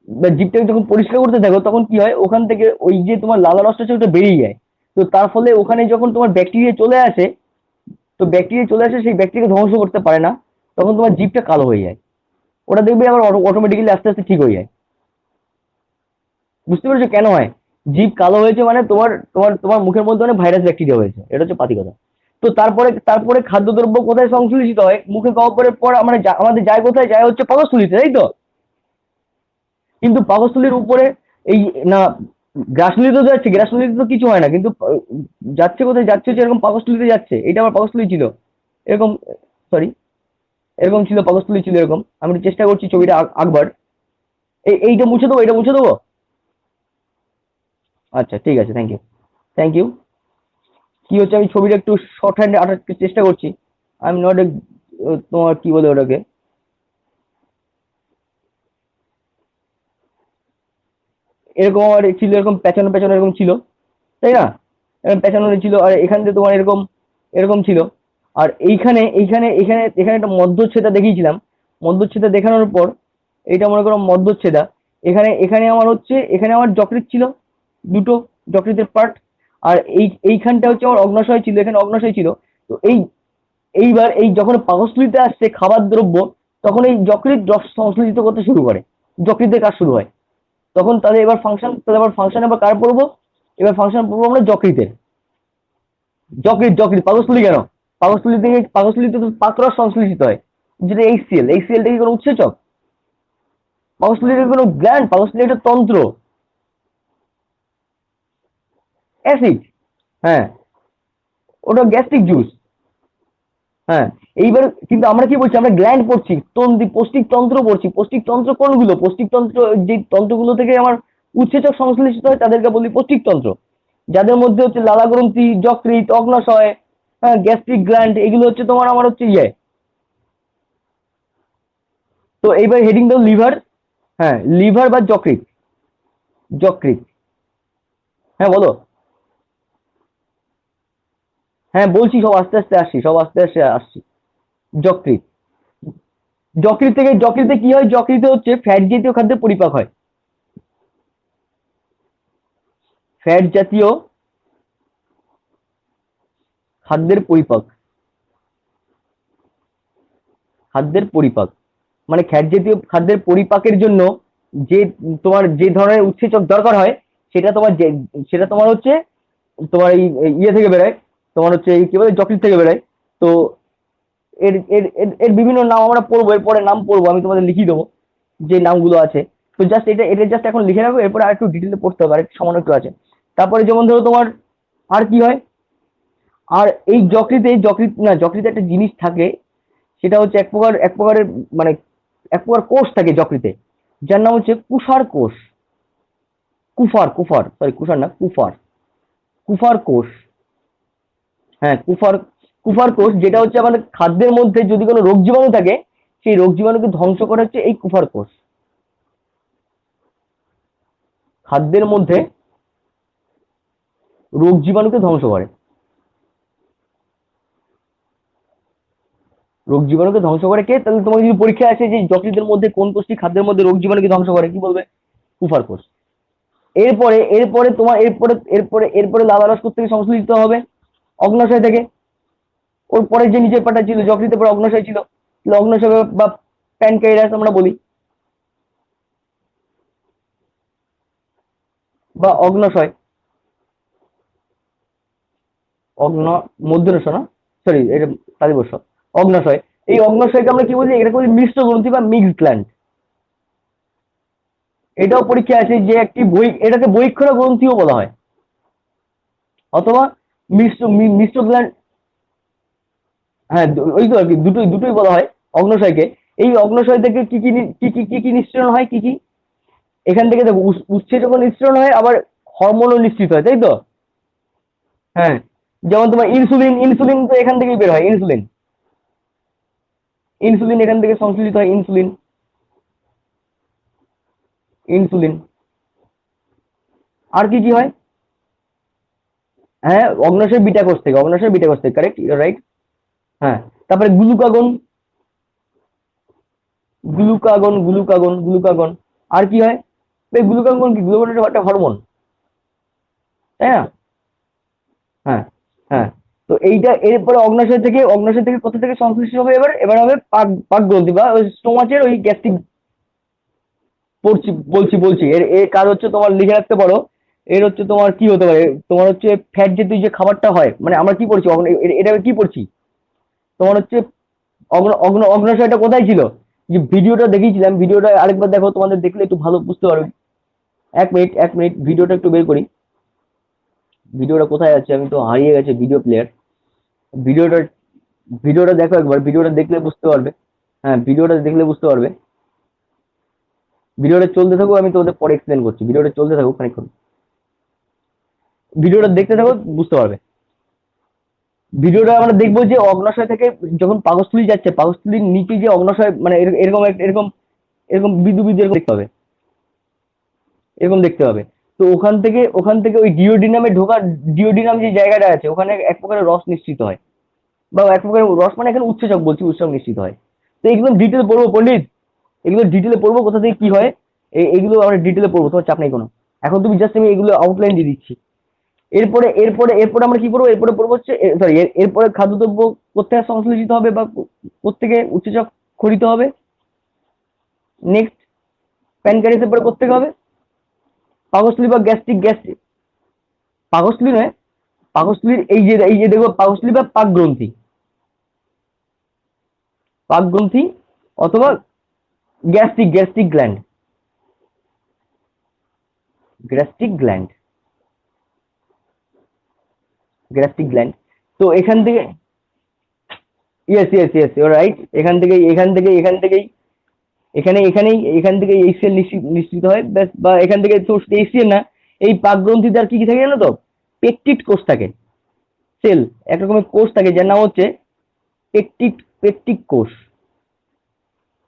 বা জিভটাকে যখন পরিষ্কার করতে থাকো, তখন কি হয়, ওখান থেকে ওই যে তোমার লালা রসটা আছে ওটা বেরিয়ে যায়। তো তার ফলে ওখানে যখন তোমার ব্যাকটেরিয়া চলে আসে, তো ব্যাকটেরিয়া চলে আসে, সেই ব্যাকটেরিয়া ধ্বংস করতে পারে না, তখন তোমার জিভটা কালো হয়ে যায়। ওটা দেখবে আবার অটোমেটিক্যালি আস্তে আস্তে ঠিক হয়ে যায়। বুঝতে পেরেছো কেন হয়? জিভ কালো হয়েছে মানে তোমার মুখের মধ্যে অনেক ভাইরাস ব্যাকটেরিয়া হয়েছে, এটা হচ্ছে পাতি কথা। তো তারপরে খাদ্যদ্রব্য কোথায় সংশ্লেষিত হয়? মুখে খাওয়ার পরে পর আমরা আমাদের যায় কোথায়? যায় হচ্ছে পাকস্থলীতে, তাই তো? কিন্তু পাকস্থলীর উপরে এই, না, গ্রাসনলিতে তো যাচ্ছে, গ্রাসনলিতে তো কিছু হয় না, কিন্তু যাচ্ছে কোথায়? যাচ্ছে হচ্ছে এরকম পাকস্থলীতে যাচ্ছে। এটা আমার পাকস্থলী ছিল এরকম, সরি, এরকম ছিল, পাকস্থলী ছিল এরকম। আমি একটু চেষ্টা করছি ছবিটা আঁকবার। এইটা মুছে দেবো, এটা মুছে দেবো। আচ্ছা, ঠিক আছে, থ্যাংক ইউ, থ্যাংক ইউ। কি হচ্ছে, আমি ছবিটা একটু শর্ট হ্যান্ডে আঁটার চেষ্টা করছি। আই এম নট এ, তোমার কি বলে ওটাকে, এরকম আমার ছিল, এরকম পেঁচানো পেঁচানো এরকম ছিল, তাই না? এরকম পেঁচানো ছিল, আর এখান দিয়ে তোমার এরকম, এরকম ছিল। আর এখানে একটা মধ্যচ্ছেদা দেখিয়েছিলাম। মধ্যচ্ছেদা দেখানোর পর, এইটা মনে করো মধ্যচ্ছেদা। এখানে এখানে আমার হচ্ছে, এখানে আমার যকৃৎ ছিল দুটো, যকৃতের পার্ট। আর এইখানটা হচ্ছে আমার অগ্নাশয় ছিল, এখানে অগ্নাশয় ছিল। তো এইবার এই যখন পাকস্থলীতে আসছে খাবার দ্রব্য, তখন এই যকৃৎ রস সংশ্লেষিত করতে শুরু করে, যকৃতের কাজ শুরু হয়। তখন তাহলে এবার ফাংশন, তাহলে আবার ফাংশন আবার কার পড়বো? এবার ফাংশন পড়বো আমরা যকৃতের। যকৃৎ, যকৃৎ, পাকস্থলী কেন? পাকস্থলীতে তো পাকরস সংশ্লেষিত হয়, যেটা এইচসিএল। এইচসিএলটা কি কোনো উৎসেচক? পাকস্থলীটা কোনো গ্ল্যান্ড? পাকস্থলী একটা তন্ত্র, অ্যাসিড। হ্যাঁ, ওটা গ্যাস্ট্রিক জুস। হ্যাঁ, এইবার কিন্তু আমরা কি বলছি, আমরা গ্ল্যান্ড পড়ছি, পৌষ্টিক তন্ত্র পড়ছি। পৌষ্টিক তন্ত্র কোনগুলো? পৌষ্টিক তন্ত্র যে তন্ত্রগুলো থেকে আমার উৎসেচক সংশ্লেষিত হয় তাদেরকে বলি পৌষ্টিক তন্ত্র, যাদের মধ্যে হচ্ছে লালা গ্রন্থি, যকৃৎ, অগ্নাশয়, হ্যাঁ, গ্যাস্ট্রিক গ্ল্যান্ড, এগুলো হচ্ছে তোমার আমার হচ্ছে ইয়ে। তো এইবার হেডিং দাও লিভার। হ্যাঁ, লিভার বা যকৃৎ। যকৃৎ। হ্যাঁ বলো। হ্যাঁ বলছি, সব আস্তে আস্তে আসছি, সব আস্তে আস্তে আসছি। যকৃৎ। যকৃতে কি হয়? যকৃতে হচ্ছে ফ্যাট জাতীয় খাদ্যের পরিপাক হয়। ফ্যাট জাতীয় খাদ্যের পরিপাক। খাদ্যের পরিপাক মানে ফ্যাট জাতীয় খাদ্যের পরিপাকের জন্য যে তোমার যে ধরনের উৎসেচক দরকার হয়, সেটা তোমার সেটা তোমার হচ্ছে তোমার এই ইয়ে থেকে বেরোয়, তোমার হচ্ছে এই কি বলে যকৃৎ থেকে বেরোয়। তো এর এর এর এর বিভিন্ন নাম আমরা পড়বো, এরপরে নাম পড়বো, আমি তোমাদের লিখিয়ে দেবো যে নামগুলো আছে। তো জাস্ট এটা এটা জাস্ট এখন লিখে রাখবো, এরপরে আর একটু ডিটেলে পড়তে হবে, আর একটু সামান্য একটু আছে। তারপরে যেমন ধরো তোমার আর কি হয়, আর এই যকৃতে একটা জিনিস থাকে, সেটা হচ্ছে এক প্রকারের মানে এক প্রকার কোষ থাকে যকৃতে, যার নাম হচ্ছে কুষার কোষ। কুফার, সরি কুষার না, কুফার। কুফার কোষ। হ্যাঁ, কুফার কোষ, যেটা হচ্ছে আমাদের খাদ্যের মধ্যে যদি কোনো রোগ জীবাণু থাকে, সেই রোগ জীবাণুকে ধ্বংস করে হচ্ছে এই কুফার কোষ। খাদ্যের মধ্যে রোগ জীবাণুকে ধ্বংস করে। রোগ জীবাণুকে ধ্বংস করে কে? তাহলে তোমার যদি পরীক্ষা আছে যে যকৃতের মধ্যে কোন কোষটি খাদ্যের মধ্যে রোগ জীবাণুকে ধ্বংস করে, কি বলবে? কুফার কোষ। এরপরে এরপরে তোমার এরপরে লালারস থেকে সংশ্লেষিত হবে অগ্নাশয় থেকে। ওর পরে যে নিচের পাটা ছিল যকৃতের পরে অগ্নাশয় ছিল, অগ্নাশয় বা প্যানক্রিয়াস আমরা বলি, বা অগ্নাশয়। অগ্ন মধ্যরস না, সরি এটা তালিবর্ষ। অগ্নাশয়। এই অগ্নাশয়কে আমরা কি বলি? এটাকে বলি মিশ্র গ্রন্থি বা মিক্সড গ্ল্যান্ড। এটাও পরীক্ষা আছে যে একটি এটাকে বহিঃক্ষরা গ্রন্থিও বলা হয়, অথবা মিশ্র গ্ল্যান্ড। হ্যাঁ, ওই তো আর কি, দুটোই দুটোই বলা হয় অগ্নাশয়কে। এই অগ্নাশয় থেকে কি নিঃসরণ হয়, কি? এখান থেকে দেখো, উৎসেচক নিঃসরণ হয়, আবার হরমোনও নিঃসৃত হয়, তাই তো? হ্যাঁ, যেমন তোমার ইনসুলিন, ইনসুলিন তো এখান থেকেই বের হয়। ইনসুলিন, ইনসুলিন এখান থেকে সংশ্লেষিত হয়। Insulin, insulin. আর কি হয়? হ্যাঁ, অগ্নাশয় বিটা কোষ থেকে, কারেক্ট, রাইট। হ্যাঁ, তারপরে গ্লুকাগন, গ্লুকাগন। আর কি হয়? এই গ্লুকাগন কি? গ্লুকাগন একটা হরমোন, তাই না? হ্যাঁ, হ্যাঁ। তো এইটা এরপরে অগ্নাশয় থেকে কোথা থেকে সংশ্লেষিত হবে? এবার হবে পাক গ্রন্থি বা ওই স্টোমাচের ওই গ্যাস্ট্রিক। বলছি এর এর কাজ হচ্ছে, তোমার লিখে রাখতে পারো। এর হচ্ছে তোমার কি হতে পারে, তোমার হচ্ছে ফ্যাট জাতীয় যে খাবারটা হয়, মানে আমরা কি পড়ছি এটা কি পড়ছি, তোমার হচ্ছে অগ্নাশয়টা কোথায় ছিল? যে ভিডিওটা দেখিয়েছিলাম, ভিডিওটা আরেকবার দেখো, তোমাদের দেখলে একটু ভালো বুঝতে পারবে। 1 মিনিট ভিডিওটা একটু বের করি। ভিডিওটা কোথায় আছে? আমি তো হারিয়ে গেছে ভিডিও প্লেয়ার। ভিডিওটা ভিডিওটা দেখো একবার, ভিডিওটা দেখলে বুঝতে পারবে। হ্যাঁ, ভিডিওটা দেখলে বুঝতে পারবে। ভিডিওটা চলতে থাকুক, আমি তোমাদের পরে এক্সপ্লেন করছি। ভিডিওটা চলতে থাকুক খানিকক্ষণ, ভিডিওটা দেখতে থাকো, বুঝতে পারবে। ভিডিওটা আমরা দেখবো যে অগ্নাশয় থেকে যখন পাকস্থলী যাচ্ছে, পাকস্থলীর নিচে যে অগ্নাশয়, মানে এরকম এরকম বিন্দু বিন্দু এরকম দেখতে হবে, এরকম দেখতে হবে। তো ওখান থেকে ওই ডিওডিনাম যে জায়গাটা আছে, ওখানে এক প্রকারের রস নিশ্চিত হয়, বা এক প্রকারের রস মানে এখানে উৎসেচক বলছি, উৎসেচক নিশ্চিত হয়। তো এগুলো ডিটেল পড়বো পণ্ডিত, এগুলো ডিটেলে পড়বো কোথা থেকে কি হয়। এগুলো আমরা ডিটেলে পড়বো, তোমার চাপ নেই কোনো। এখন তুমি জাস্ট আমি এগুলো আউটলাইন দিয়ে দিচ্ছি। এরপরে আমরা কি করবো? এরপরে পড়বো হচ্ছে, সরি, এরপরে খাদ্যদ্রব্য কোথেকে সংশ্লেষিত হবে বা কোত্থেকে উৎসেচক খরিত হবে। নেক্সট, প্যানক্রিয়াসের পরে কোত্থেকে হবে? পাকস্থলী বা গ্যাস্ট্রিক। পাকস্থলী নয়, পাকস্থলীর এই যে দেখো, পাকস্থলী বা পাক গ্রন্থি অথবা গ্যাস্ট্রিক গ্ল্যান্ড। তো এখান থেকে, ইয়েস ইউর রাইট। এখান থেকে এই সেল নিশ্চিত হয়, ব্যাস। বা এখান থেকে তো এই সেল না, এই পাক গ্রন্থিতে আর কি কি থাকে জানো তো? পেকটিট কোষ থাকে। সেল, এক রকমের কোষ থাকে যার নাম হচ্ছে পেকটিক কোষ।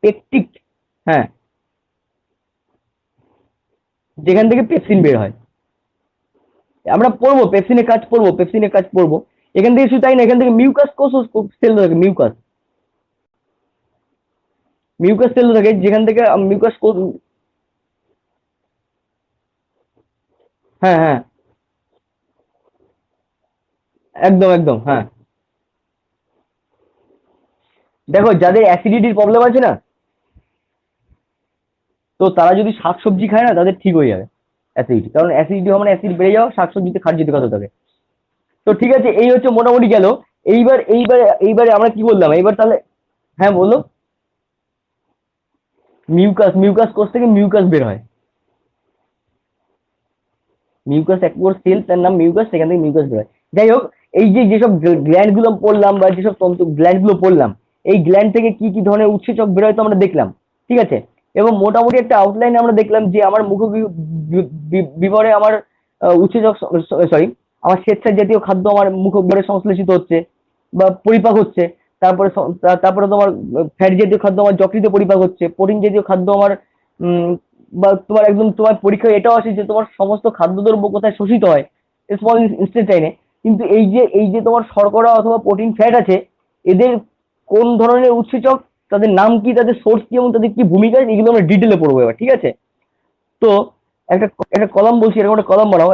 পেকটিক, হ্যাঁ, যেখান থেকে পেপসিন বের হয়। আমরা পড়বো পেপসিনের কাজ পড়বো। এখান থেকে শুধু তাই না, এখান থেকে মিউকাস কোষ সেল থাকে। মিউকাস সেল থাকে, যেখান থেকে মিউকাস কোষ। হ্যাঁ, হ্যাঁ, একদম, হ্যাঁ। দেখো, যাদের অ্যাসিডিটির প্রবলেম আছে না, তো তারা যদি শাকসবজি খায় না, তাদের ঠিক হয়ে যাবে অ্যাসিডিটি। কারণ অ্যাসিডিটি হওয়া মানে অ্যাসিড বেড়ে যাওয়া, শাকসবজিতে খাদ্যতে কথা থাকে। তো ঠিক আছে, এই হচ্ছে মোটামুটি গেল। এইবারে আমরা কি বললাম এইবার তাহলে? হ্যাঁ, বলো। মিউকাস কোষ থেকে মিউকাস বের হয়। মিউকাস, এক সেল, তার নাম মিউকাস, সেখান থেকে মিউকাস বের হয়। যাই হোক, এই যে যেসব গ্ল্যান্ড গুলো পড়লাম বা যেসব তন্তু গ্ল্যান্ড গুলো পড়লাম, এই গ্ল্যান্ড থেকে কি কি ধরনের উৎসেচক বের হয় তো আমরা দেখলাম। ঠিক আছে, এবং মোটামুটি একটা আউটলাইন আমরা দেখলাম যে আমার বিবরে আমার উৎসেচক, সরি, আমার স্বেচ্ছার জাতীয় খাদ্য আমার মুখগহ্বরে সংশ্লেষিত হচ্ছে বা পরিপাক হচ্ছে। তারপরে তোমার ফ্যাট জাতীয় খাদ্য আমার যকৃতে পরিপাক হচ্ছে। প্রোটিন জাতীয় খাদ্য আমার উম, বা তোমার একদম তোমার পরীক্ষায় এটাও আসে যে তোমার সমস্ত খাদ্যদ্রব্য কোথায় শোষিত হয়, স্মল ইনস্টেন্টাইনে। কিন্তু এই যে তোমার শর্করা অথবা প্রোটিন, ফ্যাট আছে, এদের কোন ধরনের উৎসেচক, তাদের নাম কি, তাদের সোর্স কি, এবং তাদের কি ভূমিকা, এগুলো আমরা ডিটেলে পড়বো এবার। ঠিক আছে, তো একটা একটা কলাম বলছি, এরকম একটা কলাম বানাও।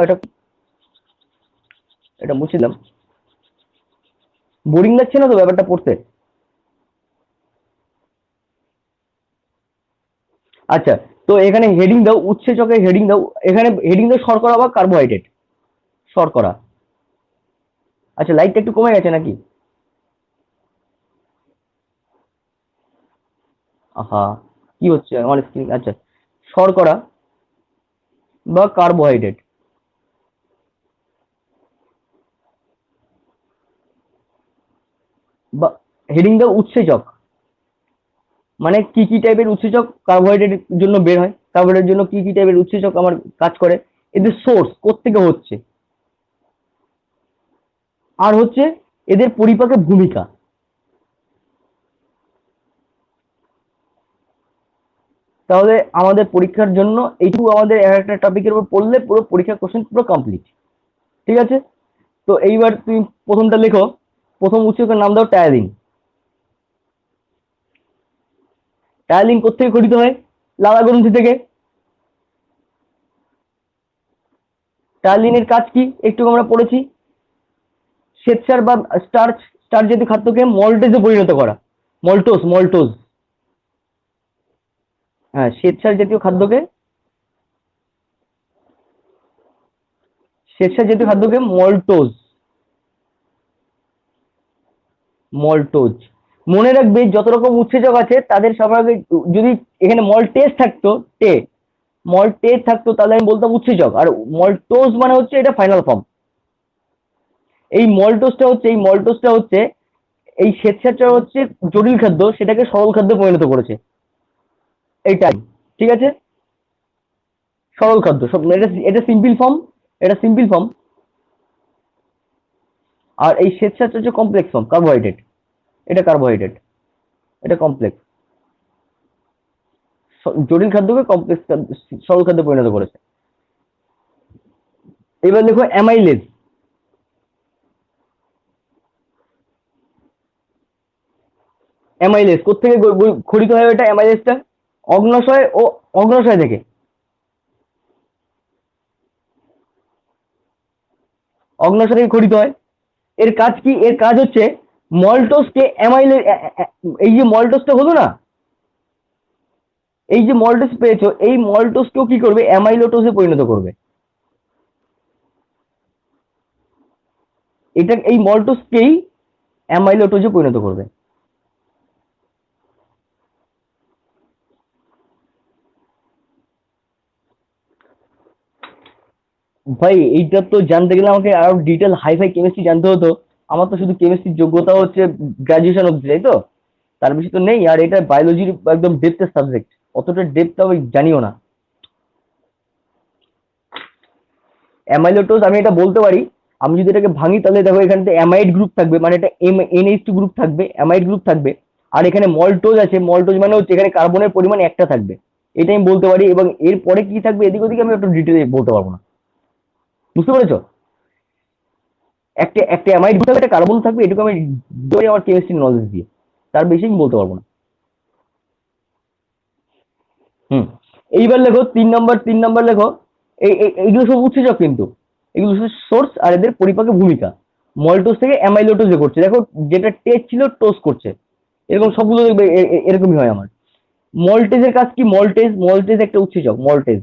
এটা মুছিলাম। বোরিং লাগছে না তো ব্যাপারটা পড়তে? আচ্ছা, তো এখানে হেডিং দাও, উৎসেচকের হেডিং দাও। এখানে হেডিং দাও শর্করা বা কার্বোহাইড্রেট। শর্করা। আচ্ছা, লাইটটা একটু কমে গেছে নাকি? আহা, কি হচ্ছে আমার স্ক্রিন? আচ্ছা, শর্করা বা কার্বোহাইড্রেট, বা হেডিং দাও উৎসেচক। মানে কি কি টাইপের উৎসেচক কার্বোহাইড্রেটের জন্য বের হয়, কার্বোহাইড্রেটের জন্য কি কি টাইপের উৎসেচক আমার কাজ করে, এদের সোর্স কোত্থেকে হচ্ছে, আর হচ্ছে এদের পরিপাকের ভূমিকা। তাহলে আমাদের পরীক্ষার জন্য এইটুকু আমাদের একটা টপিকের উপর পড়লে পুরো পরীক্ষার কোশ্চেন পুরো কমপ্লিট। ঠিক আছে, তো এইবার তুমি প্রথমটা লেখো। প্রথম উৎসেচকের নাম দাও টায়ালিন। টায়ালিন কোত্থেকে গঠিত হয়? লালা গ্রন্থি থেকে। টায়ালিনের কাজ কি একটু আমরা পড়েছি। শ্বেতসার বা স্টার্চ জাতীয় খাদ্যকে মল্টেজে পরিণত করা। মল্টোজ। হ্যাঁ, শ্বেতসার জাতীয় খাদ্যকে মল্টোজ। মনে রাখবে, যত রকম উৎসেচক আছে তাদের সবার আগে, যদি এখানে মল্টেজ থাকতো, টে মল্টেজ থাকতো, তাহলে আমি বলতাম উৎসেচক। আর মল্টোজ মানে হচ্ছে এটা ফাইনাল ফর্ম। এই মল্টোজটা হচ্ছে এই শ্বেতসারটা হচ্ছে জটিল খাদ্য, সেটাকে সরল খাদ্যে পরিণত করেছে। এইটাই। ঠিক আছে, সরল খাদ্য সব, এটা সিম্পল ফর্ম। আর এই শ্বেতসারটা হচ্ছে কমপ্লেক্স ফর্ম, কার্বোহাইড্রেট। এটা কমপ্লেক্স। জটিল খাদ্যকে কমপ্লেক্স সরল খাদ্যে পরিণত করেছে। এবার দেখো অ্যামাইলেজ। কোত্থেকে খরিত হয় এটা? অ্যামাইলেজটা অগ্নাশয় থেকে। অগ্ন্যাশয় থেকে খরিত হয়। এর কাজ কি? এর কাজ হচ্ছে মল্টোসকে অ্যামাইলে, এই যে মল্টোসটা হলো না, এই যে মল্টোস পেয়েছো, এই মল্টোসকেও কি করবে? অ্যামাইলোটোসে পরিণত করবে। এটা এই মল্টোসকেই অ্যামাইলোটোসে পরিণত করবে। ভাই এইটা তো জানতে গেলে আমাকে আরো ডিটেল হাইফাই কেমিস্ট্রি জানতে হতো। আমার তো শুধু কেমিস্ট্রির যোগ্যতা হচ্ছে গ্রাজুয়েশন অব্দি, তাই তো? তার বেশি তো নেই। আর এটা বায়োলজির একদম ডেপথের সাবজেক্ট, অতটা ডেপথ আমি জানিও না। অ্যামাইলোটোজ আমি এটা বলতে পারি, আমি যদি এটাকে ভাঙি তাহলে দেখো এখানে অ্যামাইড গ্রুপ থাকবে, মানে এটা NH2 গ্রুপ থাকবে, অ্যামাইড গ্রুপ থাকবে। আর এখানে মল্টোজ আছে, মল্টোজ মানে হচ্ছে এখানে কার্বনের পরিমাণ একটা থাকবে, এটা আমি বলতে পারি। এবং এর পরে কি থাকবে এদিক ওদিকে আমি একটু ডিটেলে বলতে পারবো না। বুঝতে পেরেছো? একটা একটা অ্যামাইড গ্রুপ থাকবে, একটা কার্বন থাকবে, এটুকু আমি ধরে আমার কেমিস্ট্রি নলেজ দিয়ে, তার বেশি আমি বলতে পারবো না। হুম। এইবার লেখো 3 নম্বর, 3 নম্বর লেখো। এইগুলো সব উৎসেচক কিন্তু, এগুলো সোর্স আর এদের পরিপাকে ভূমিকা। মল্টোজ থেকে অ্যামাইলোটোজে করছে, দেখো যেটা টেজ ছিল টোজ করছে, এরকম সবগুলো দেখবে এরকমই হয় আমার। মল্টেজের কাজ কি? মল্টেজ, মল্টেজ একটা উৎসেচক, মল্টেজ।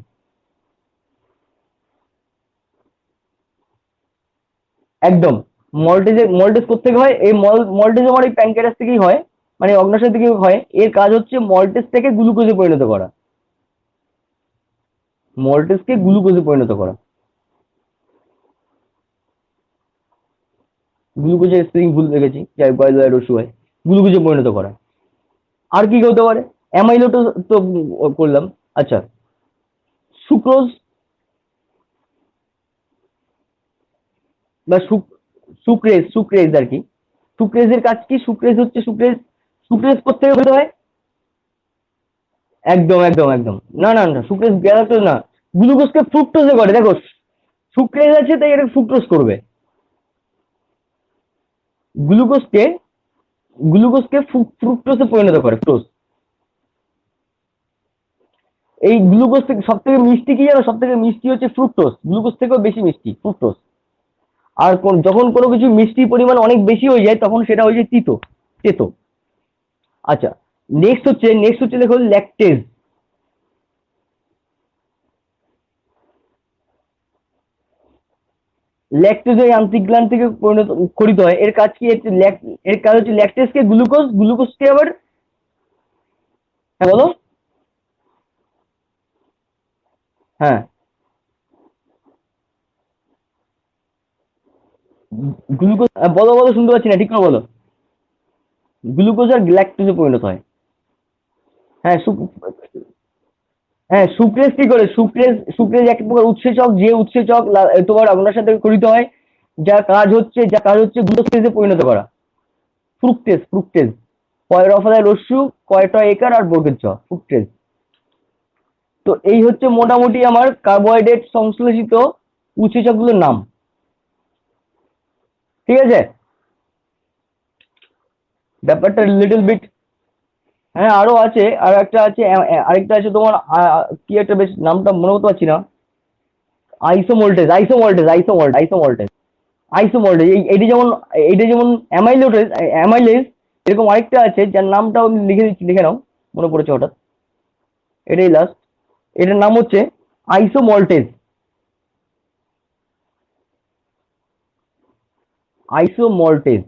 একদম। মল্টেজ কোত্থেকে হয়? এই মল্টেজ আমার এই প্যানক্রিয়াস থেকেই হয়, মানে অগ্ন্যাশয় থেকে হয়। এর কাজ হচ্ছে মল্টেজ থেকে গ্লুকোজে পরিণত করা, মল্টেজকে গ্লুকোজে পরিণত করা। গ্লুকোজের স্পেলিং ভুল রেখেছি, যাই গয়লার রসু হয়, গ্লুকোজে পরিণত করা। আর কি হতে পারে? অ্যামাইলোটোজ তো করলাম। আচ্ছা, সুক্রোজ বা সুক্রেজ, সুক্রেজ আর কি। সুক্রেজের কাজ কি? সুক্রেজ হচ্ছে সুক্রেজ কোত্থেকে বের হয়? একদম একদম একদম। না না না, সুক্রেজ গ্যালাক্টোজ না, গ্লুকোজকে ফ্রুক্টোজে করে। দেখো সুক্রেজ আছে তাই এটা ফ্রুক্টোজ করবে। গ্লুকোজকে গ্লুকোজকে ফ্রুক্টোজে পরিণত করে, ফ্রুক্টোজ। এই গ্লুকোজ থেকে সব থেকে মিষ্টি কি জানো? সব থেকে মিষ্টি হচ্ছে ফ্রুক্টোজ, গ্লুকোজ থেকেও বেশি মিষ্টি ফ্রুক্টোজ। আর যখন কোনো কিছু মিষ্টির পরিমাণ অনেক বেশি হয়ে যায় তখন সেটা হয়ে যায় তিতো, তেতো। আচ্ছা, নেক্সট হচ্ছে দেখো ল্যাকটেজ। ল্যাকটেজ ওই আন্তরিক গ্ল্যান্ড থেকে খরিত হয়। এর কাজ কি? এর কাজ হচ্ছে ল্যাকটেজকে গ্লুকোজকে আবার, হ্যাঁ বলো। হ্যাঁ, গ্লুকোজ, বলো বলো, শুনতে পাচ্ছি না, ঠিক করে বলো। গ্লুকোজ আর ল্যাকটোজে পরিণত হয়। হ্যাঁ হ্যাঁ, সুক্রেজ কি করে? সুক্রেজ এক প্রকার উৎসেচক, যে উৎসেচক তোমার আপনার সাথে খরিত হয়, যা কাজ হচ্ছে গ্লুকোজে পরিণত করা। ফ্রুক্টেজ। পয়রফলায় রস্যু, কয়টা একার আর বর্গের চ, ফ্রুক্টেজ। তো এই হচ্ছে মোটামুটি আমার কার্বোহাইড্রেট সংশ্লেষিত উৎসেচকগুলোর নাম। ঠিক আছে? ব্যাপারটা লিটল বিট। হ্যাঁ আরো আছে, আর একটা আছে, আরেকটা আছে তোমার, কি একটা বেশ নামটা মনে করতে পারছি না। আইসোমোল্টেজ। এইটা যেমন অ্যামাইলেজ, এরকম আরেকটা আছে যার নামটা আমি লিখে দিচ্ছি, লিখে নাও, মনে পড়েছে হঠাৎ। এটাই লাস্ট। এটার নাম হচ্ছে আইসোমল্টেজ। আইসোমল্টেজ।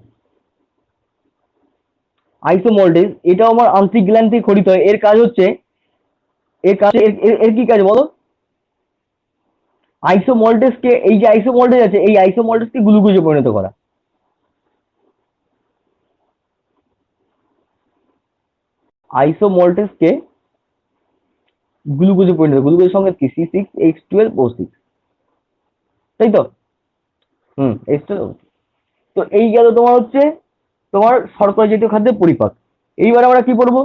আইসোমল্টেজ এটাও আমার আন্তরিক গ্ল্যান্ড থেকে খরিত হয়। এর কি কাজ বলো? আইসোমল্টেজকে, এই যে আইসোমল্টেজ আছে, এই আইসোমল্টেজকে গ্লুকোজে পরিণত করা। আইসোমল্টেজকে গ্লুকোজের সঙ্গে কি? C6H12O6, তাই তো? H12O6। তো এই গেল তোমার হচ্ছে তোমার শর্করা জাতীয় খাদ্যের পরিপাক। এইবার আমরা কি পড়বো?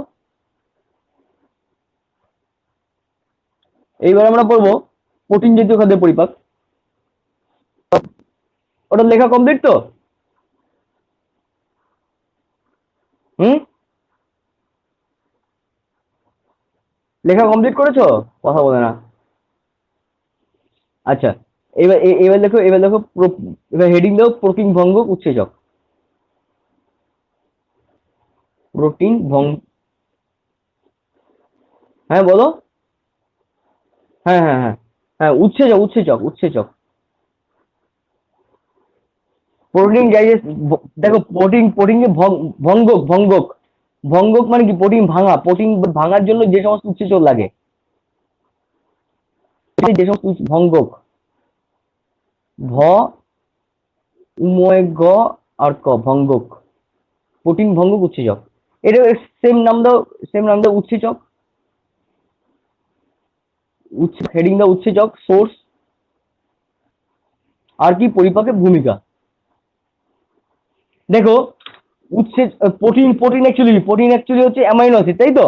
এইবার আমরা পড়বো প্রোটিন জাতীয় খাদ্যের পরিপাক। ওটা লেখা কমপ্লিট তো? হুম, লেখা কমপ্লিট করেছো? কথা বলে না। আচ্ছা, এবার দেখো এবার হেডিং দাও প্রোটিন ভঙ্গক উৎসেচক। প্রোটিন ভঙ্গ, হ্যাঁ বলো। হ্যাঁ হ্যাঁ হ্যাঁ হ্যাঁ, উৎসেচক উৎসেচক উৎসেচক। প্রোটিন ডাইজেস্ট, দেখো প্রোটিনকে ভঙ্গক ভঙ্গক ভঙ্গক মানে কি? প্রোটিন ভাঙা, প্রোটিন ভাঙার জন্য যে সমস্ত উৎসেচক লাগে, যে সমস্ত ভঙ্গক, ভ উময় গ আর ক, ভঙ্গক, প্রোটিন ভঙ্গক উৎসেচক। এটা সেম নাম দাও, সেম নাম দাও উৎসেচক। হেডিং দাও উৎসেচক, সোর্স, আর কি পরিপাকের ভূমিকা। দেখো উৎসেচ, প্রোটিন অ্যাকচুয়ালি হচ্ছে অ্যামাইনো অ্যাসিড, তাই তো?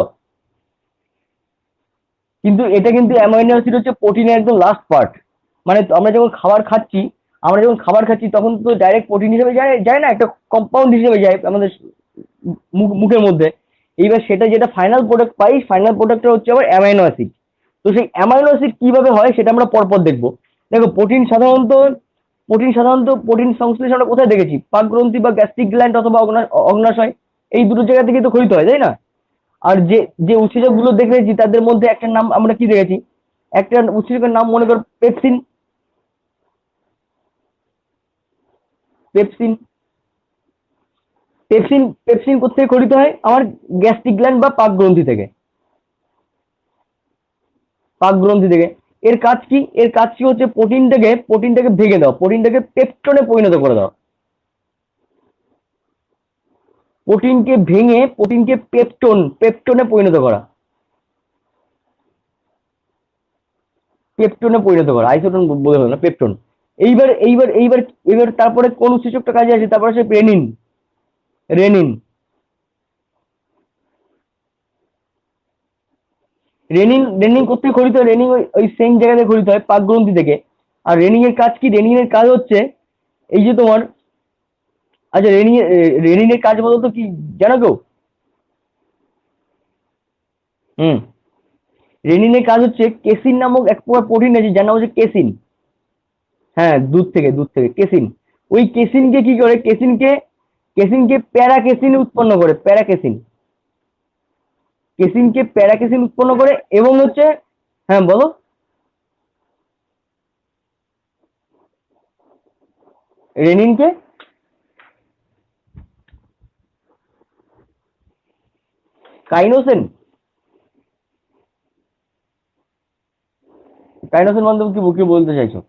কিন্তু এটা কিন্তু অ্যামাইনো অ্যাসিড হচ্ছে প্রোটিনের একদম লাস্ট পার্ট। মানে আমরা যখন খাবার খাচ্ছি তখন তো ডাইরেক্ট প্রোটিন হিসেবে যায় যায় না, একটা কম্পাউন্ড হিসেবে যায় আমাদের মুখের মধ্যে। এইবার সেটা যেটা ফাইনাল প্রোডাক্ট পাই, ফাইনাল প্রোডাক্টটা হচ্ছে আবার অ্যামাইনো অ্যাসিড। তো সেই অ্যামাইনো অ্যাসিড কিভাবে হয় সেটা আমরা পরপর দেখবো। দেখো প্রোটিন সাধারণত প্রোটিন সংশ্লেষ আমরা কোথায় দেখেছি? পাকগ্রন্থি বা গ্যাস্ট্রিক গ্ল্যান্ড অথবা অগ্নাশয়, এই দুটো জায়গা থেকে তো ক্ষরিত হয়, তাই না? আর যে যে উৎসেচক গুলো দেখেছি তাদের মধ্যে একটা নাম আমরা কি দেখেছি? একটা উৎসেচকের নাম মনে কর পেপসিন। পেপসিন পেপসিন কোথেকে ক্ষরিত হয়? আমার গ্যাস্ট্রিক গ্ল্যান্ড বা পাক গ্রন্থি থেকে। এর কাজ কি হচ্ছে প্রোটিনটাকে ভেঙে দাও, প্রোটিনটাকে পেপটনে পরিণত করে দাও। প্রোটিনকে পেপটনে পরিণত করা। আইসোটোন বলে হলো না, পেপটন। এইবার তারপরে কোন উৎসেচকটা কাজে আসে? তারপরে আসে রেনিন। রেনিন কোথেকে খরিত হয়? রেনিন ওই সেম জায়গাতে খরিত হয়, পাকগ্রন্থি থেকে। আর রেনিন এর কাজ কি? রেনিন এর কাজ হচ্ছে এই যে তোমার, আচ্ছা রেনিনের কাজ বলতো কি, জানো কেউ? হুম, রেনিনের কাজ হচ্ছে কেসিন নামক এক প্রকার প্রোটিন আছে যার নাম হচ্ছে কেসিন। হ্যাঁ, দুধ থেকে কেসিন। ওই কেসিনকে কি করে? কেসিনকে প্যারাকেসিন উৎপন্ন করে, প্যারাকেসিন উৎপন্ন করে এবং হচ্ছে, হ্যাঁ বলো। রেনিনকে কাইনোসেন, কাইনোসেন মানে তুমি কি বলতে চাইছো?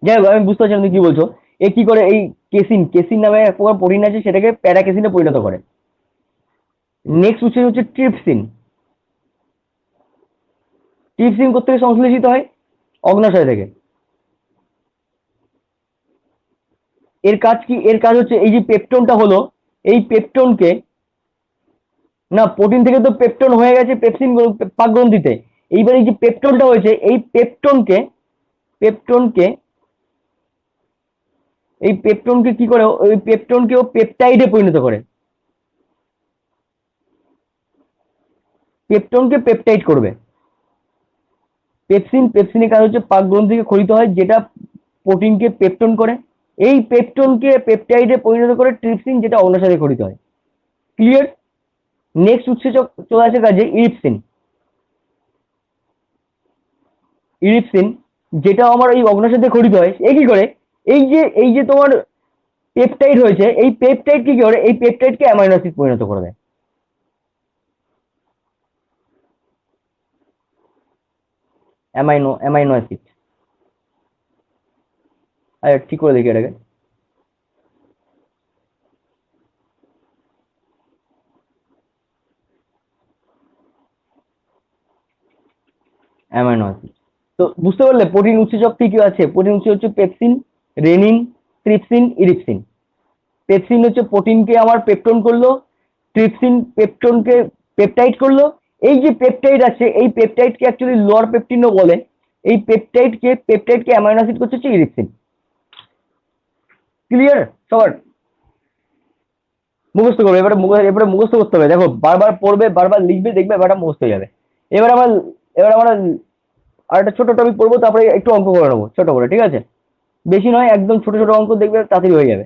যাই হোক, আমি বুঝতে পারছি তুমি কি বলছো। এ কি করে? এই কেসিন নামে এক প্রকার প্রোটিন আছে, সেটাকে প্যারাকেসিনে পরিণত করে। নেক্সট হচ্ছে ট্রিপসিন। ট্রিপসিন কোথেকে সংশ্লেষিত হয়? অগ্নাশয় থেকে। এর কাজ হচ্ছে এই যে পেপটনটা হলো, এই পেপটনকে, না প্রোটিন থেকে তো পেপটন হয়ে গেছে পেপসিন পাকগ্রন্থিতে। এইবার এই যে পেপটনটা হয়েছে, এই পেপটনকে কি করে? ওই পেপটনকে ও পেপটাইডে পরিণত করে, পেপটনকে পেপটাইড করবে। পেপসিনের কাজ হচ্ছে পাকগ্রন্থিকে ক্ষরিত হয়, যেটা প্রোটিনকে পেপটন করে। এই পেপটনকে পেপটাইডে পরিণত করে ট্রিপসিন, যেটা অগ্নাশয়ে ক্ষরিত হয়। ক্লিয়ার? নেক্সট উৎসেচক চলে আসে কাজে ইরিপসিন, যেটা আমার এই অগ্নাশয়তে ক্ষরিত হয়। এ কি করে? এই যে তোমার পেপটাইড হয়েছে, এই পেপটাইড কি করে? এই পেপটাইডকে অ্যামাইনো অ্যাসিড পরিণত করে দেয়। Amino acid. আচ্ছা ঠিক করে দেখি এটাকে। Amino acid. তো বুঝতে পারলে প্রোটিন উৎসেচক কি কি আছে? প্রোটিন উৎসেচক হচ্ছে পেপসিন, রেনিন, ট্রিপসিন, ইরিপসিন। পেপসিন হচ্ছে প্রোটিনকে আমার পেপটন করলো, ট্রিপসিন পেপটনকে পেপটাইড করলো। এই যে পেপটাইড আছে, এই পেপটাইডকে অ্যাকচুয়ালি লোয়ার পেপটিনও বলে। এই পেপটাইডকে অ্যামাইনো অ্যাসিড করছে হচ্ছে ইরিপসিন। ক্লিয়ার সবার? মুখস্থ করবে, এবারে মুখস্থ করতে হবে। দেখো বারবার পড়বে, বারবার লিখবে, দেখবে ব্যাপারটা মুখস্থ হয়ে যাবে। এবার আমার এবার আমরা আর একটা ছোট টপিক পড়বো, তারপরে একটু অঙ্ক করে নেবো ছোট করে, ঠিক আছে? বেশি নয়, একদম ছোট ছোট অঙ্ক, দেখবে তাড়াতাড়ি হয়ে যাবে।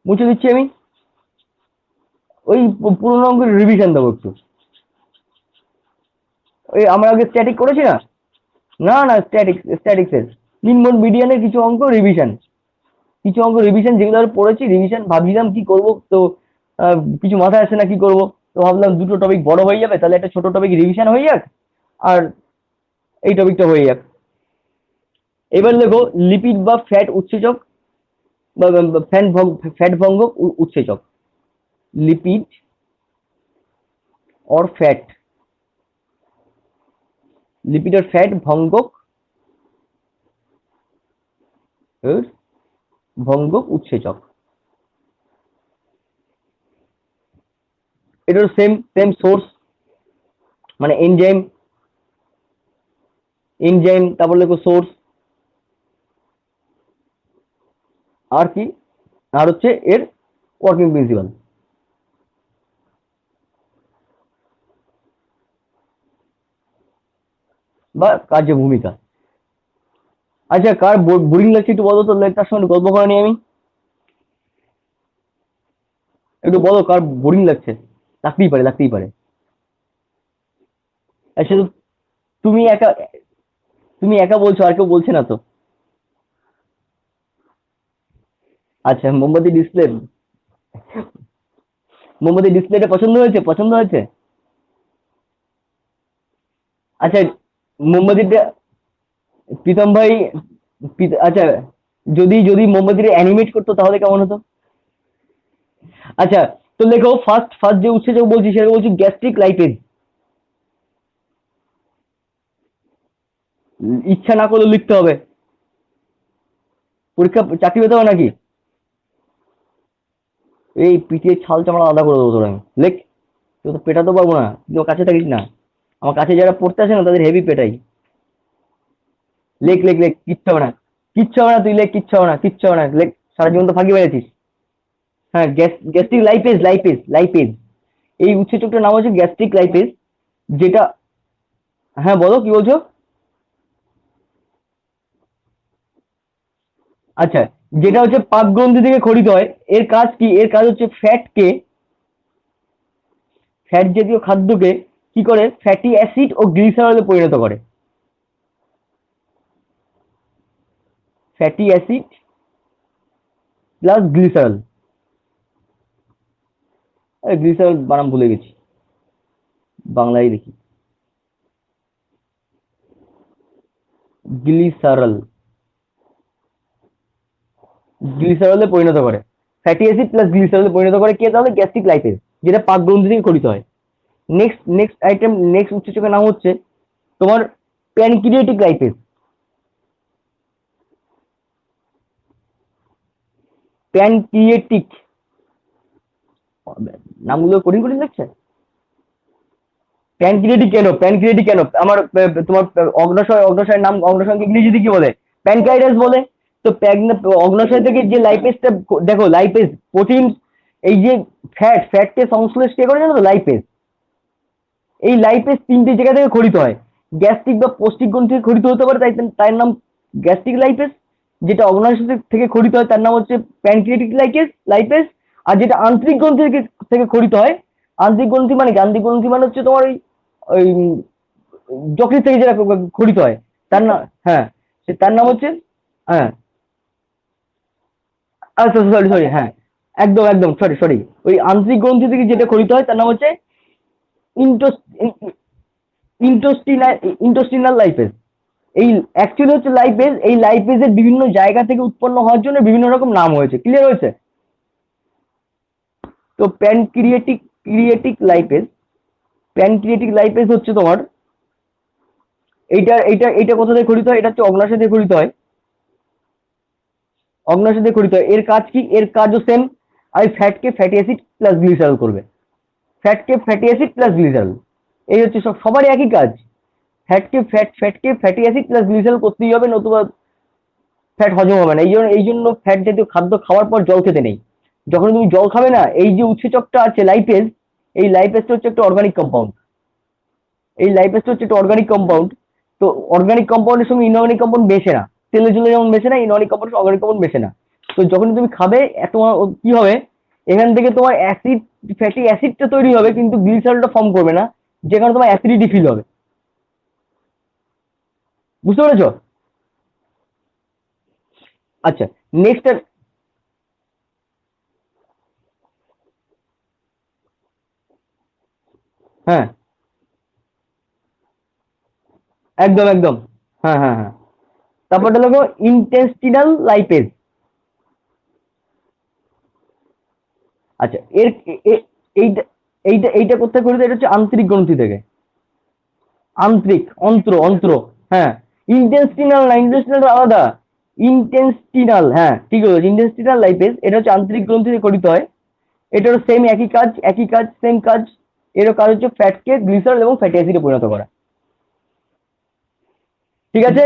মুছে দিচ্ছি আমি। ওই পুরোনো অঙ্কের রিভিশন দেবো একটু। ওই আমরা আগে স্ট্যাটিক করেছি না? না না, স্ট্যাটিক্সের তিন মিডিয়ানের কিছু অঙ্ক রিভিশন, যেগুলো আর পড়েছি রিভিশন। ভাবছিলাম কি করব, তো কিছু মাথায় আসছে না কি করব, তো ভাবলাম দুটো টপিক বড় হয়ে যাবে, তাহলে একটা ছোট টপিক রিভিশন হয়ে যাক, আর এই টপিকটা হয়ে যাক। এবার দেখো, লিপিড বা ফ্যাট উৎসেচক বা ফ্যাট ভঙ্গক উৎসেচক। লিপিড और ফ্যাট, লিপিড और ফ্যাট ভঙ্গক উৎসেচক। এটার সেম সেম সোর্স, মানে এনজাইম, তারপর লেখো সোর্স। আর কি, আর হচ্ছে এর ওয়ার্কিং প্রিন্সিপাল। বা কার্য ভূমিকা। আচ্ছা, কার বোরিং লাগছে একটু বলো তো, তার সঙ্গে গল্প করে নি আমি। একটু বলো কার বোরিং লাগছে, লাগতেই পারে। আচ্ছা, তো তুমি একা তুমি একা বলছো, আর কেউ বলছে না তো? আচ্ছা, মোমবাতি ডিসপ্লেটা পছন্দ হয়েছে। আচ্ছা, মোমবাতিটা প্রীতম ভাই, আচ্ছা, যদি যদি মোমবাতিটা অ্যানিমেট করতো তাহলে কেমন হতো? আচ্ছা, তো লেখো, ফার্স্ট ফার্স্ট যে উৎসেচক বলছি সেটা বলছি গ্যাস্ট্রিক লাইপেজ। ইচ্ছা না করলেও লিখতে হবে, পরীক্ষা চাকরি পেতে হবে নাকি? এই পিটিয়ে ছাল চামড়া আলাদা করে দেবো তোর আমি। লেখ। তুই তো পেটাতে পারবো না, তুই আমার কাছে থাকিস না। আমার কাছে যারা পড়তে আসে না তাদের হেভি পেটাই। লেখ লেখ লেখ, কিচ্ছু হবে না, তুই লেখ, কিচ্ছু হবে না লেখ। সারা জীবন তো ফাঁকি বেড়েছিস। হ্যাঁ, গ্যাস্ট্রিক লাইপেজ। এই উৎসেচকটার নাম হচ্ছে গ্যাস্ট্রিক লাইপেজ, যেটা, হ্যাঁ বলো কি বলছো? আচ্ছা, যেটা হচ্ছে পাকগ্রন্থি থেকে খরিত হয়। এর কাজ কি? এর কাজ হচ্ছে ফ্যাট জাতীয় খাদ্যকে কি করে, ফ্যাটি অ্যাসিড ও গ্লিসারলে পরিণত করে। Fatty acid plus glycerol. Glycerol বানাম ভুলে গেছি, বাংলায় দেখি। গ্লিসারল, গ্লিসারলে পরিণত করে। ফ্যাটি অ্যাসিড প্লাস গ্লিসারলে পরিণত করে কে? তাহলে গ্যাস্ট্রিক লাইপেজ, যেটা পাকগ্রন্থি থেকে খরিত হয়। নেক্সট উৎসেচকের নাম হচ্ছে তোমার প্যানক্রিয়েটিক লাইপেজ। প্যানক্রিয়েটিক, নামগুলো কঠিন কঠিন লাগছে। প্যানক্রিয়েটিক কেন আমার তোমার অগ্নাশয়ের নাম, অগ্নাশয়কে ইংরেজিতে কি বলে? প্যানক্রাইটাস বলে। তো অগ্নাশয় থেকে যে লাইপেজটা, দেখো লাইপেজ প্রোটিন, এই যে ফ্যাটকে সংশ্লেষ কে করে জানো তো? লাইপেজ। এই লাইপেজ তিনটে জায়গা থেকে খরিত হয়। গ্যাস্ট্রিক বা পৌষ্টিক গ্রন্থি থেকে খরিত হতে পারে, তার নাম গ্যাস্ট্রিক লাইপেজ। যেটা অগ্নাশয় থেকে খরিত হয় তার নাম হচ্ছে প্যানক্রিয়েটিক লাইপেজ। আর যেটা আন্তরিক গ্রন্থি থেকে খরিত হয়, আন্তরিক গ্রন্থি মানে হচ্ছে তোমার ওই যকৃৎ থেকে যেটা খরিত হয় তার নাম, হ্যাঁ, তার নাম হচ্ছে, হ্যাঁ, আচ্ছা সরি সরি, হ্যাঁ, একদম একদম সরি, ওই আন্তরিক গ্রন্থি থেকে যেটা খরিত হয় তার নাম হচ্ছে ইন্টোস্টিনাল লাইপেজ। এই অ্যাকচুয়ালি হচ্ছে লাইপেজ, এই লাইপেজের বিভিন্ন জায়গা থেকে উৎপন্ন হওয়ার জন্য বিভিন্ন রকম নাম হয়েছে। ক্লিয়ার হয়েছে? তো প্যানক্রিয়েটিক লাইপেজ হচ্ছে তোমার, এইটা কোথা থেকে খরিত হয়? এটা হচ্ছে অগ্নাশয় থেকে খরিত হয়। এর কাজ কি? এর কাজও সেম। আর ফ্যাটকে ফ্যাটি অ্যাসিড প্লাস গ্লিসারল করবে। এই হচ্ছে সবারই একই কাজ। ফ্যাটকে ফ্যাটি অ্যাসিড প্লাস গ্লিসারল করতেই হবে, নতুবা ফ্যাট হজম হবে না। এই জন্য ফ্যাট জাতীয় খাদ্য খাওয়ার পর জল খেতে নেই। যখন তুমি জল খাবে না, এই যে উৎসেচকটা আছে লাইপেজ, এই লাইপেজটা হচ্ছে একটা অর্গানিক কম্পাউন্ড। এই লাইপেজটা হচ্ছে একটা অর্গানিক কম্পাউন্ড। তো অর্গানিক কম্পাউন্ডের সঙ্গে ইনঅর্গানিক কম্পাউন্ড মেশে না, তেলে জলে যেমন মেশে না, ইনঅর্গানিক কম্পাউন্ড অর্গানিক কম্পাউন্ড মেশে না। তো যখন তুমি খাবে তোমার কি হবে, এখান থেকে তোমার অ্যাসিড, ফ্যাটি অ্যাসিডটা তৈরি হবে কিন্তু গ্লিসারলটা ফর্ম করবে না, যেখানে তোমার অ্যাসিডিটি ফিল হবে। বুঝতে পেরেছো? আচ্ছা, নেক্সট। হ্যাঁ, একদম একদম। হ্যাঁ হ্যাঁ হ্যাঁ। তারপরটা দেখো ইন্টেস্টিনাল লাইপেজ। আচ্ছা, এইটা এইটা এইটা কোথায় করে? এটা হচ্ছে আন্তরিক গ্রন্থি থেকে। আন্তরিক, অন্ত্র অন্ত্র। হ্যাঁ, ইন্টেস্টিনাল না, ইন্টেস্টিনাল আলাদা। ইন্টেস্টিনাল, হ্যাঁ ঠিক আছে, ইন্টেস্টিনাল লাইপেজ এটা হচ্ছে আন্তরিক গ্রন্থি থেকে গঠিত হয়। এটারও সেম একই কাজ, একই কাজ, সেম কাজ। এরও কাজ হচ্ছে ফ্যাটকে গ্লিসারল এবং ফ্যাটি অ্যাসিডে পরিণত করা। ঠিক আছে?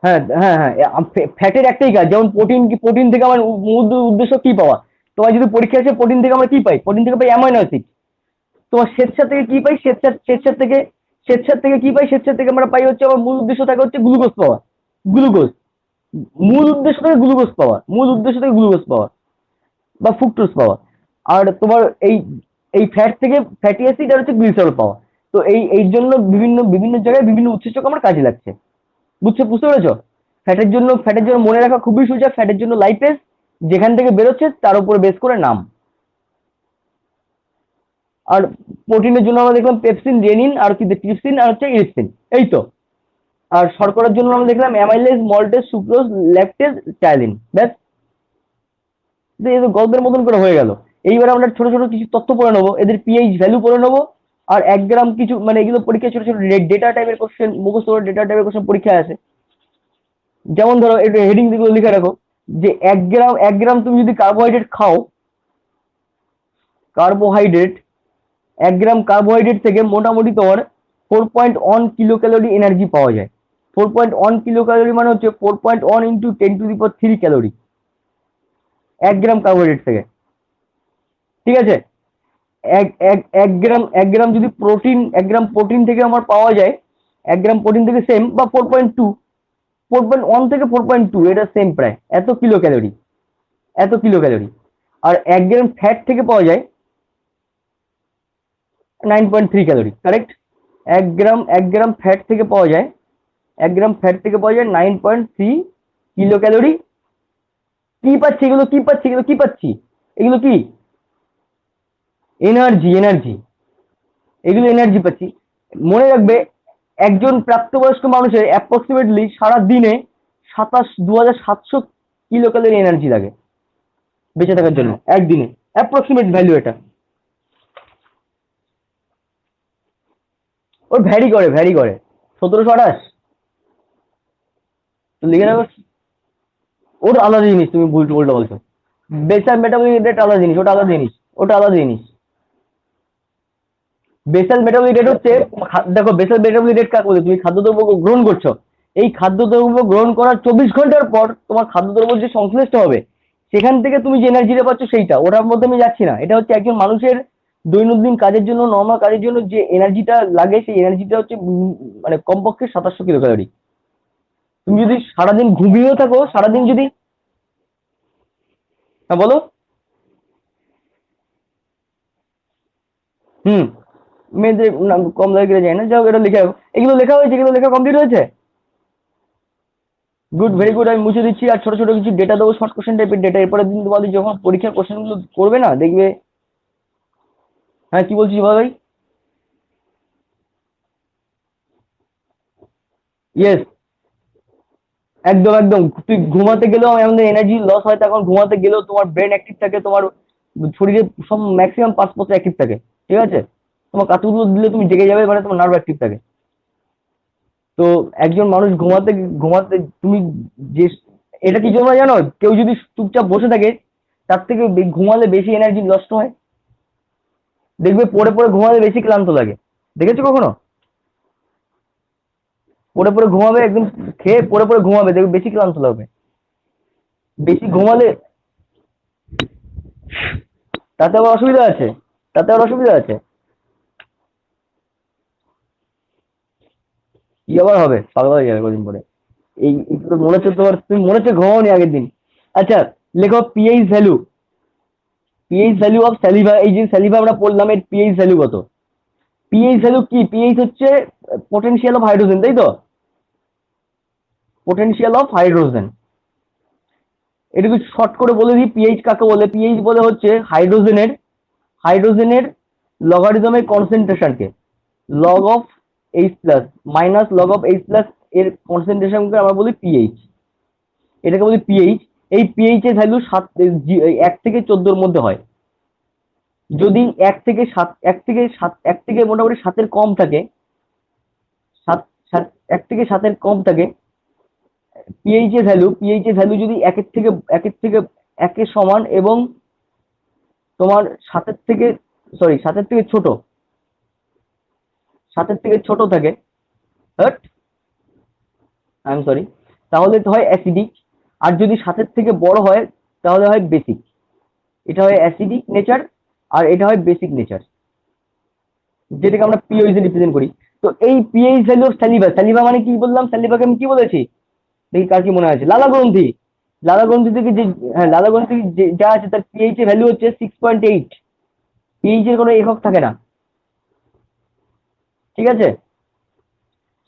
হ্যাঁ হ্যাঁ হ্যাঁ। ফ্যাটের একটাই কাজ, যেমন প্রোটিন, কি প্রোটিন থেকে আমার মূল উদ্দেশ্য কি পাওয়া? তোমার যদি পরীক্ষা আছে, প্রোটিন থেকে আমরা কি পাই? প্রোটিন থেকে পাই অ্যামাইনো অ্যাসিড। তোমার স্বেচ্ছা থেকে কি পাই? স্বেচ্ছার থেকে, স্বেচ্ছার থেকে কি পাই? স্বেচ্ছার থেকে আমরা পাই হচ্ছে, আমার মূল উদ্দেশ্য থাকে হচ্ছে গ্লুকোজ পাওয়া। গ্লুকোজ, মূল উদ্দেশ্য থেকে গ্লুকোজ পাওয়া, মূল উদ্দেশ্য থেকে গ্লুকোজ পাওয়া বা ফুক্টোজ পাওয়া। আর তোমার এই এই ফ্যাট থেকে ফ্যাটি অ্যাসিড আর হচ্ছে গ্লিসারল পাওয়া। তো এই জন্য বিভিন্ন বিভিন্ন জায়গায় বিভিন্ন উৎসেচক আমার কাজে লাগছে। বুঝতে পেরেছো? ফ্যাটের জন্য মনে রাখা খুবই সোজা, ফ্যাটের জন্য লাইপেজ, যেখান থেকে বেরোচ্ছে তার উপরে বেস করে নাম। আর প্রোটিনের জন্য আমরা দেখলাম পেপসিন, রেনিন, আর কি ট্রিপসিন আর হচ্ছে ইরিপসিন। এই তো। আর শর্করার জন্য আমরা দেখলাম amylase, maltase, sucrose, lactase, ptyalin. ব্যাস। তো এই তো গল্পের মতন করে হয়ে গেল। এইবার আমরা ছোট ছোট কিছু তথ্য পড়ে নেবো, এদের পিএইচ ভ্যালু পড়ে নেবো। আর 1 গ্রাম কিছু, মানে এগুলো পরীক্ষায় ছোট ছোট ডেটা টাইপের কোশ্চেন, মুখস্থ ডেটা টাইপের কোশ্চেন পরীক্ষায় আসে। যেমন ধরো একটু হেডিং দিকে লিখে রাখো, যে 1 গ্রাম তুমি যদি কার্বোহাইড্রেট খাও, কার্বোহাইড্রেট, 1 গ্রাম কার্বোহাইড্রেট থেকে মোটামুটি তোমার 4.1 কিলো ক্যালোরি এনার্জি পাওয়া যায়। 4.1 কিলো ক্যালোরি মানে হচ্ছে 4.1 × 10⁻³ ক্যালোরি, 1 গ্রাম কার্বোহাইড্রেট থেকে। ঠিক আছে? এক গ্রাম যদি প্রোটিন, 1 গ্রাম প্রোটিন থেকে আমার পাওয়া যায়, 1 গ্রাম প্রোটিন থেকে সেম বা 4.2, 4.1 থেকে 4.2, এটা সেম প্রায় এত কিলো ক্যালোরি, এত কিলো ক্যালোরি। আর 1 গ্রাম ফ্যাট থেকে পাওয়া যায় 9.3 ক্যালোরি, কারেক্ট। 1 গ্রাম ফ্যাট থেকে পাওয়া যায়, 9.3 কিলো ক্যালোরি। কি পাচ্ছি এগুলো? কি পাচ্ছি এগুলো? কি পাচ্ছি এগুলো? কি? Energy, energy. এগুলো এনার্জি পাচ্ছি। মনে রাখবে, একজন প্রাপ্তবয়স্ক মানুষের অ্যাপ্রক্সিমেটলি সারা দিনে 2700 কিলো ক্যালোরি এনার্জি লাগে বেঁচে থাকার জন্য একদিনে। অ্যাপ্রক্সিমেট ভ্যালু এটা। ওর ভ্যারি করে, ভ্যারি করে। 1728। তো লিখে রাখো। ওর আলাদা জিনিস, তুমি ভুল উল্টো বলছো। বেসাল মেটাবলিক রেট আলাদা জিনিস, ওটা আলাদা জিনিস, ওটা আলাদা জিনিস। বেসাল মেটাবলিক রেট হচ্ছে, দেখো বেসাল মেটাবলিক রেট কাকে বলে? তুমি খাদ্যদ্রব্য গ্রহণ করছো, এই খাদ্যদ্রব্য গ্রহণ করার 24 ঘন্টার পর তোমার খাদ্যদ্রব্য যে সংশ্লিষ্ট হবে, সেখান থেকে তুমি যে এনার্জিটা পাচ্ছ সেইটা, ওটার মধ্যে আমি যাচ্ছি না। এটা হচ্ছে একজন মানুষের দৈনন্দিন কাজের জন্য, নর্মাল কাজের জন্য যে এনার্জিটা লাগে, সেই এনার্জিটা হচ্ছে মানে কমপক্ষে 2700 কিলো ক্যালোরি। তুমি যদি সারাদিন ঘুমিয়েও থাকো, সারাদিন যদি, হ্যাঁ বলো। হুম। মেয়েদের কম লাগে যায় না, যাও এটা লেখা, এগুলো লেখা হয়েছে, এগুলো লেখা কমপ্লিট হয়েছে। Good, very good. আমি মুছে দিচ্ছি আর ছোট ছোট কিছু ডেটা দেবো, শর্ট কোশ্চেন টাইপের ডেটা। এরপরের দিন তোমাদের যখন পরীক্ষার কোশ্চেন গুলো করবে না, দেখবে। হ্যাঁ, কি বলছিস ভাই? ইয়েস, একদম একদম। তুই ঘুমাতে গেলেও আমাদের এনার্জি লস হয়, তখন ঘুমাতে গেলেও তোমার ব্রেন অ্যাক্টিভ থাকে, তোমার শরীরে সব ম্যাক্সিমাম পাসপোর্ট অ্যাক্টিভ থাকে। ঠিক আছে? তোমার কাতুগুলো দিলে তুমি জেগে যাবে, মানে তোমার নার্ভ অ্যাক্টিভ থাকে। তো একজন মানুষ ঘুমাতে ঘুমাতে তুমি যে, এটা কি জন্য জানো? কেউ যদি চুপচাপ বসে থাকে, তার থেকে ঘুমালে বেশি এনার্জি নষ্ট হয়। দেখবে পড়ে পড়ে ঘুমালে বেশি ক্লান্ত লাগে। দেখেছো কখনো? পড়ে পড়ে ঘুমাবে, একদম খেয়ে পড়ে পড়ে ঘুমাবে, দেখবে বেশি ক্লান্ত লাগবে। বেশি ঘুমালে, তাতে আবার অসুবিধা আছে? তাতে আবার অসুবিধা আছে? কি আবার হবে? পাগলা হয়ে যাবে কদিন পরে। এই তো মনে হচ্ছে তোমার, তুমি মনে হচ্ছে ঘুমাওনি আগের দিন। আচ্ছা, লেখো pH value. PH value of saliva, এই যে স্যালিভা আমরা পড়লাম, এর পিএইচ ভ্যালু কত? পিএইচ ভ্যালু কি? পিএইচ হচ্ছে পোটেনশিয়াল অফ হাইড্রোজেন, তাই তো? পোটেনশিয়াল অফ হাইড্রোজেন, এটুকু শর্ট করে বলে দিই পিএইচ কাকে বলে। পিএইচ বলে হচ্ছে হাইড্রোজেনের লগারিদমের কনসেন্ট্রেশনকে, log of H plus minus log of H plus এর কনসেন্ট্রেশনকে আমরা বলি পিএইচ, এটাকে বলি পিএইচ। এই পিএইচ এর ভ্যালু 1 থেকে 14 মধ্যে হয়। যদি 1 থেকে মোটামুটি 7-এর কম থাকে, 1 থেকে 7-এর কম থাকে, পিএইচ এর ভ্যালু যদি 1-এর সমান এবং তোমার 7-এর থেকে ছোট, 7-এর থেকে ছোট থাকে, হ্যাট আই এম সরি, তাহলে তো হয় অ্যাসিডিক। আর যদি 7-এর থেকে বড় হয় তাহলে হয় বেসিক। এটা হয় অ্যাসিডিক নেচার আর এটা হয় বেসিক নেচার, যেটাকে আমরা পিওইজ এ রিপ্রেজেন্ট করি। তো এই পিএইচ ভ্যালু অফ স্যালিভা, স্যালিভা মানে কি বললাম? স্যালিভাকে আমি কি বলেছি দেখি কার কি মনে আছে? লালা গ্রন্থি। লালা গ্রন্থি থেকে যে, হ্যাঁ, লালা গ্রন্থি যা আছে তার পিএইচ এর ভ্যালু হচ্ছে 6.8। পিএইচ এর কোনো একক থাকে না, ঠিক আছে?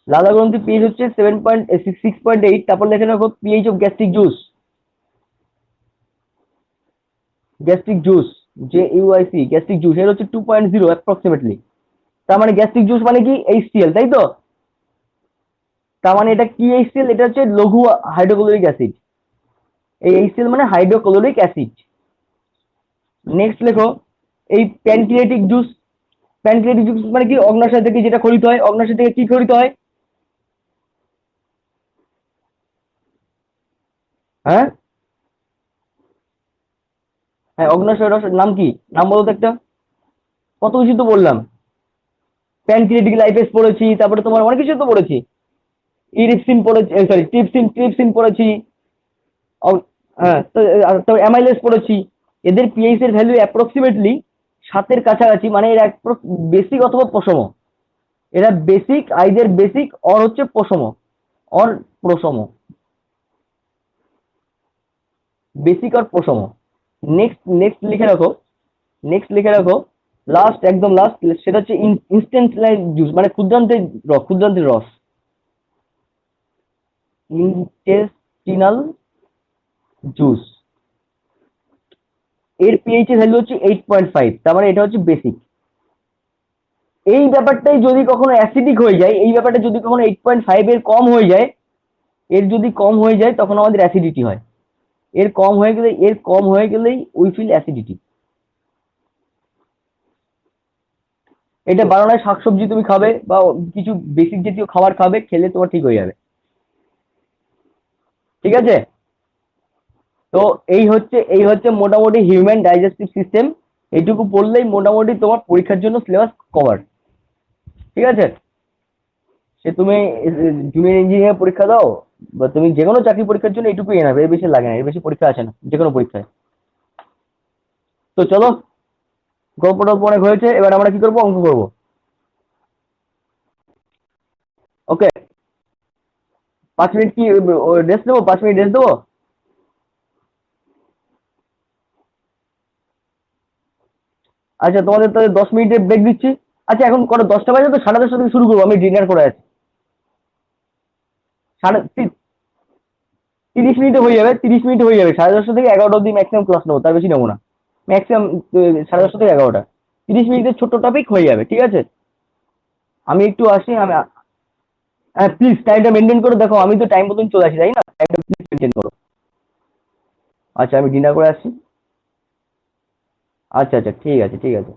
লালা গ্রন্থি পিএইচ হচ্ছে 6.8। তারপর লেখে রাখো pH of gastric juice, gastric juice, JUIC, gastric juice এর হচ্ছে 2.0 অ্যাপ্রক্সিমেটলি। তার মানে গ্যাস্ট্রিক জুস মানে কি? HCl, তাই তো? তার মানে এটা কি HCl? এটা হচ্ছে লঘু হাইড্রোক্লোরিক অ্যাসিড। এই HCl মানে হাইড্রোক্লোরিক অ্যাসিড। নেক্সট লেখো এই প্যানক্রিয়াটিক জুস। প্যানক্রিয়াটিক জুস মানে কি? অগ্নাশয় থেকে যেটা খরিত হয়। অগ্নাশয় থেকে কি খরিত হয়? হ্যাঁ, হ্যাঁ, অগ্নাশয় রস নাম কি? নাম বলো তো একটা। কত কিছু তো বললাম, প্যানক্রিয়াটিক লাইপেজ পড়েছি, তারপরে তোমার অনেক কিছু তো পড়েছি। ইরিপসিন পড়েছি, সরি ট্রিপসিন পড়েছি। হ্যাঁ, তো অ্যামাইলেজ পড়েছি। এদের পিএইচ এর ভ্যালু অ্যাপ্রক্সিমেটলি 7-এর কাছাকাছি, মানে এর বেসিক অথবা পশম। এরা বেসিক, আইদের বেসিক অর হচ্ছে পশম, অর প্রশম, বেসিক আর পশম। নেক্সট লিখে রাখো, লাস্ট, একদম লাস্ট, সেটা হচ্ছে ইনস্ট্যান্ট জুস, মানে ক্ষুদ্রান্তের রস, ইনটেস্টিনাল জুস। এর পিএইচ এর ভ্যালু হচ্ছে 8.5। তার মানে এটা হচ্ছে বেসিক। এই ব্যাপারটাই যদি কখনো অ্যাসিডিক হয়ে যায়, এই ব্যাপারটা যদি কখনো 8.5 এর কম হয়ে যায়, এর যদি কম হয়ে যায় তখন আমাদের অ্যাসিডিটি হয়। এর কম হয়ে গেলেই উই ফিল অ্যাসিডিটি। এটা বানানোর শাকসবজি তুমি খাবে বা কিছু বেসিক জাতীয় খাবার খাবে, খেলে তোমার ঠিক হয়ে যাবে, ঠিক আছে? তো এই হচ্ছে মোটামুটি হিউম্যান ডাইজেস্টিভ সিস্টেম। এইটুকু পড়লেই মোটামুটি তোমার পরীক্ষার জন্য সিলেবাস কভার, ঠিক আছে? সে তুমি জুনিয়র ইঞ্জিনিয়ার পরীক্ষা দাও বা তুমি যে কোনো চাকরি পরীক্ষার জন্য এইটুকুই এনাফ, এর বেশি লাগে না, এর বেশি পরীক্ষা আসে না যে কোনো পরীক্ষায়। তো চলো, গল্প টল্প অনেক হয়েছে, এবার আমরা কি করবো? অঙ্ক করবো। ওকে, 5 মিনিট কি রেস্ট নেবো? 5 মিনিট রেস্ট দেবো? আচ্ছা, তোমাদের তাহলে 10 মিনিটের ব্রেক দিচ্ছি। আচ্ছা, এখন কটা? 10টা বাজে তো, 10:30 থেকে শুরু করবো, আমি ডিনার করে আছি। 30 মিনিটে হয়ে যাবে, 30 মিনিটে হয়ে যাবে। 10:30 থেকে 11টা অব্দি ম্যাক্সিমাম ক্লাস নেবো, তার বেশি নেবো না। ম্যাক্সিমাম 10:30 থেকে 11টা, 30 মিনিটের ছোট্ট টপিক হয়ে যাবে, ঠিক আছে? আমি একটু আসি, হ্যাঁ প্লিজ টাইমটা মেনটেন করে দেখো, আমি তো টাইম মতন চলে আসি, তাই না? টাইমটা প্লিজ মেনটেন করো। আচ্ছা, আমি ডিনার করে আসছি। আচ্ছা আচ্ছা, ঠিক আছে, ঠিক আছে।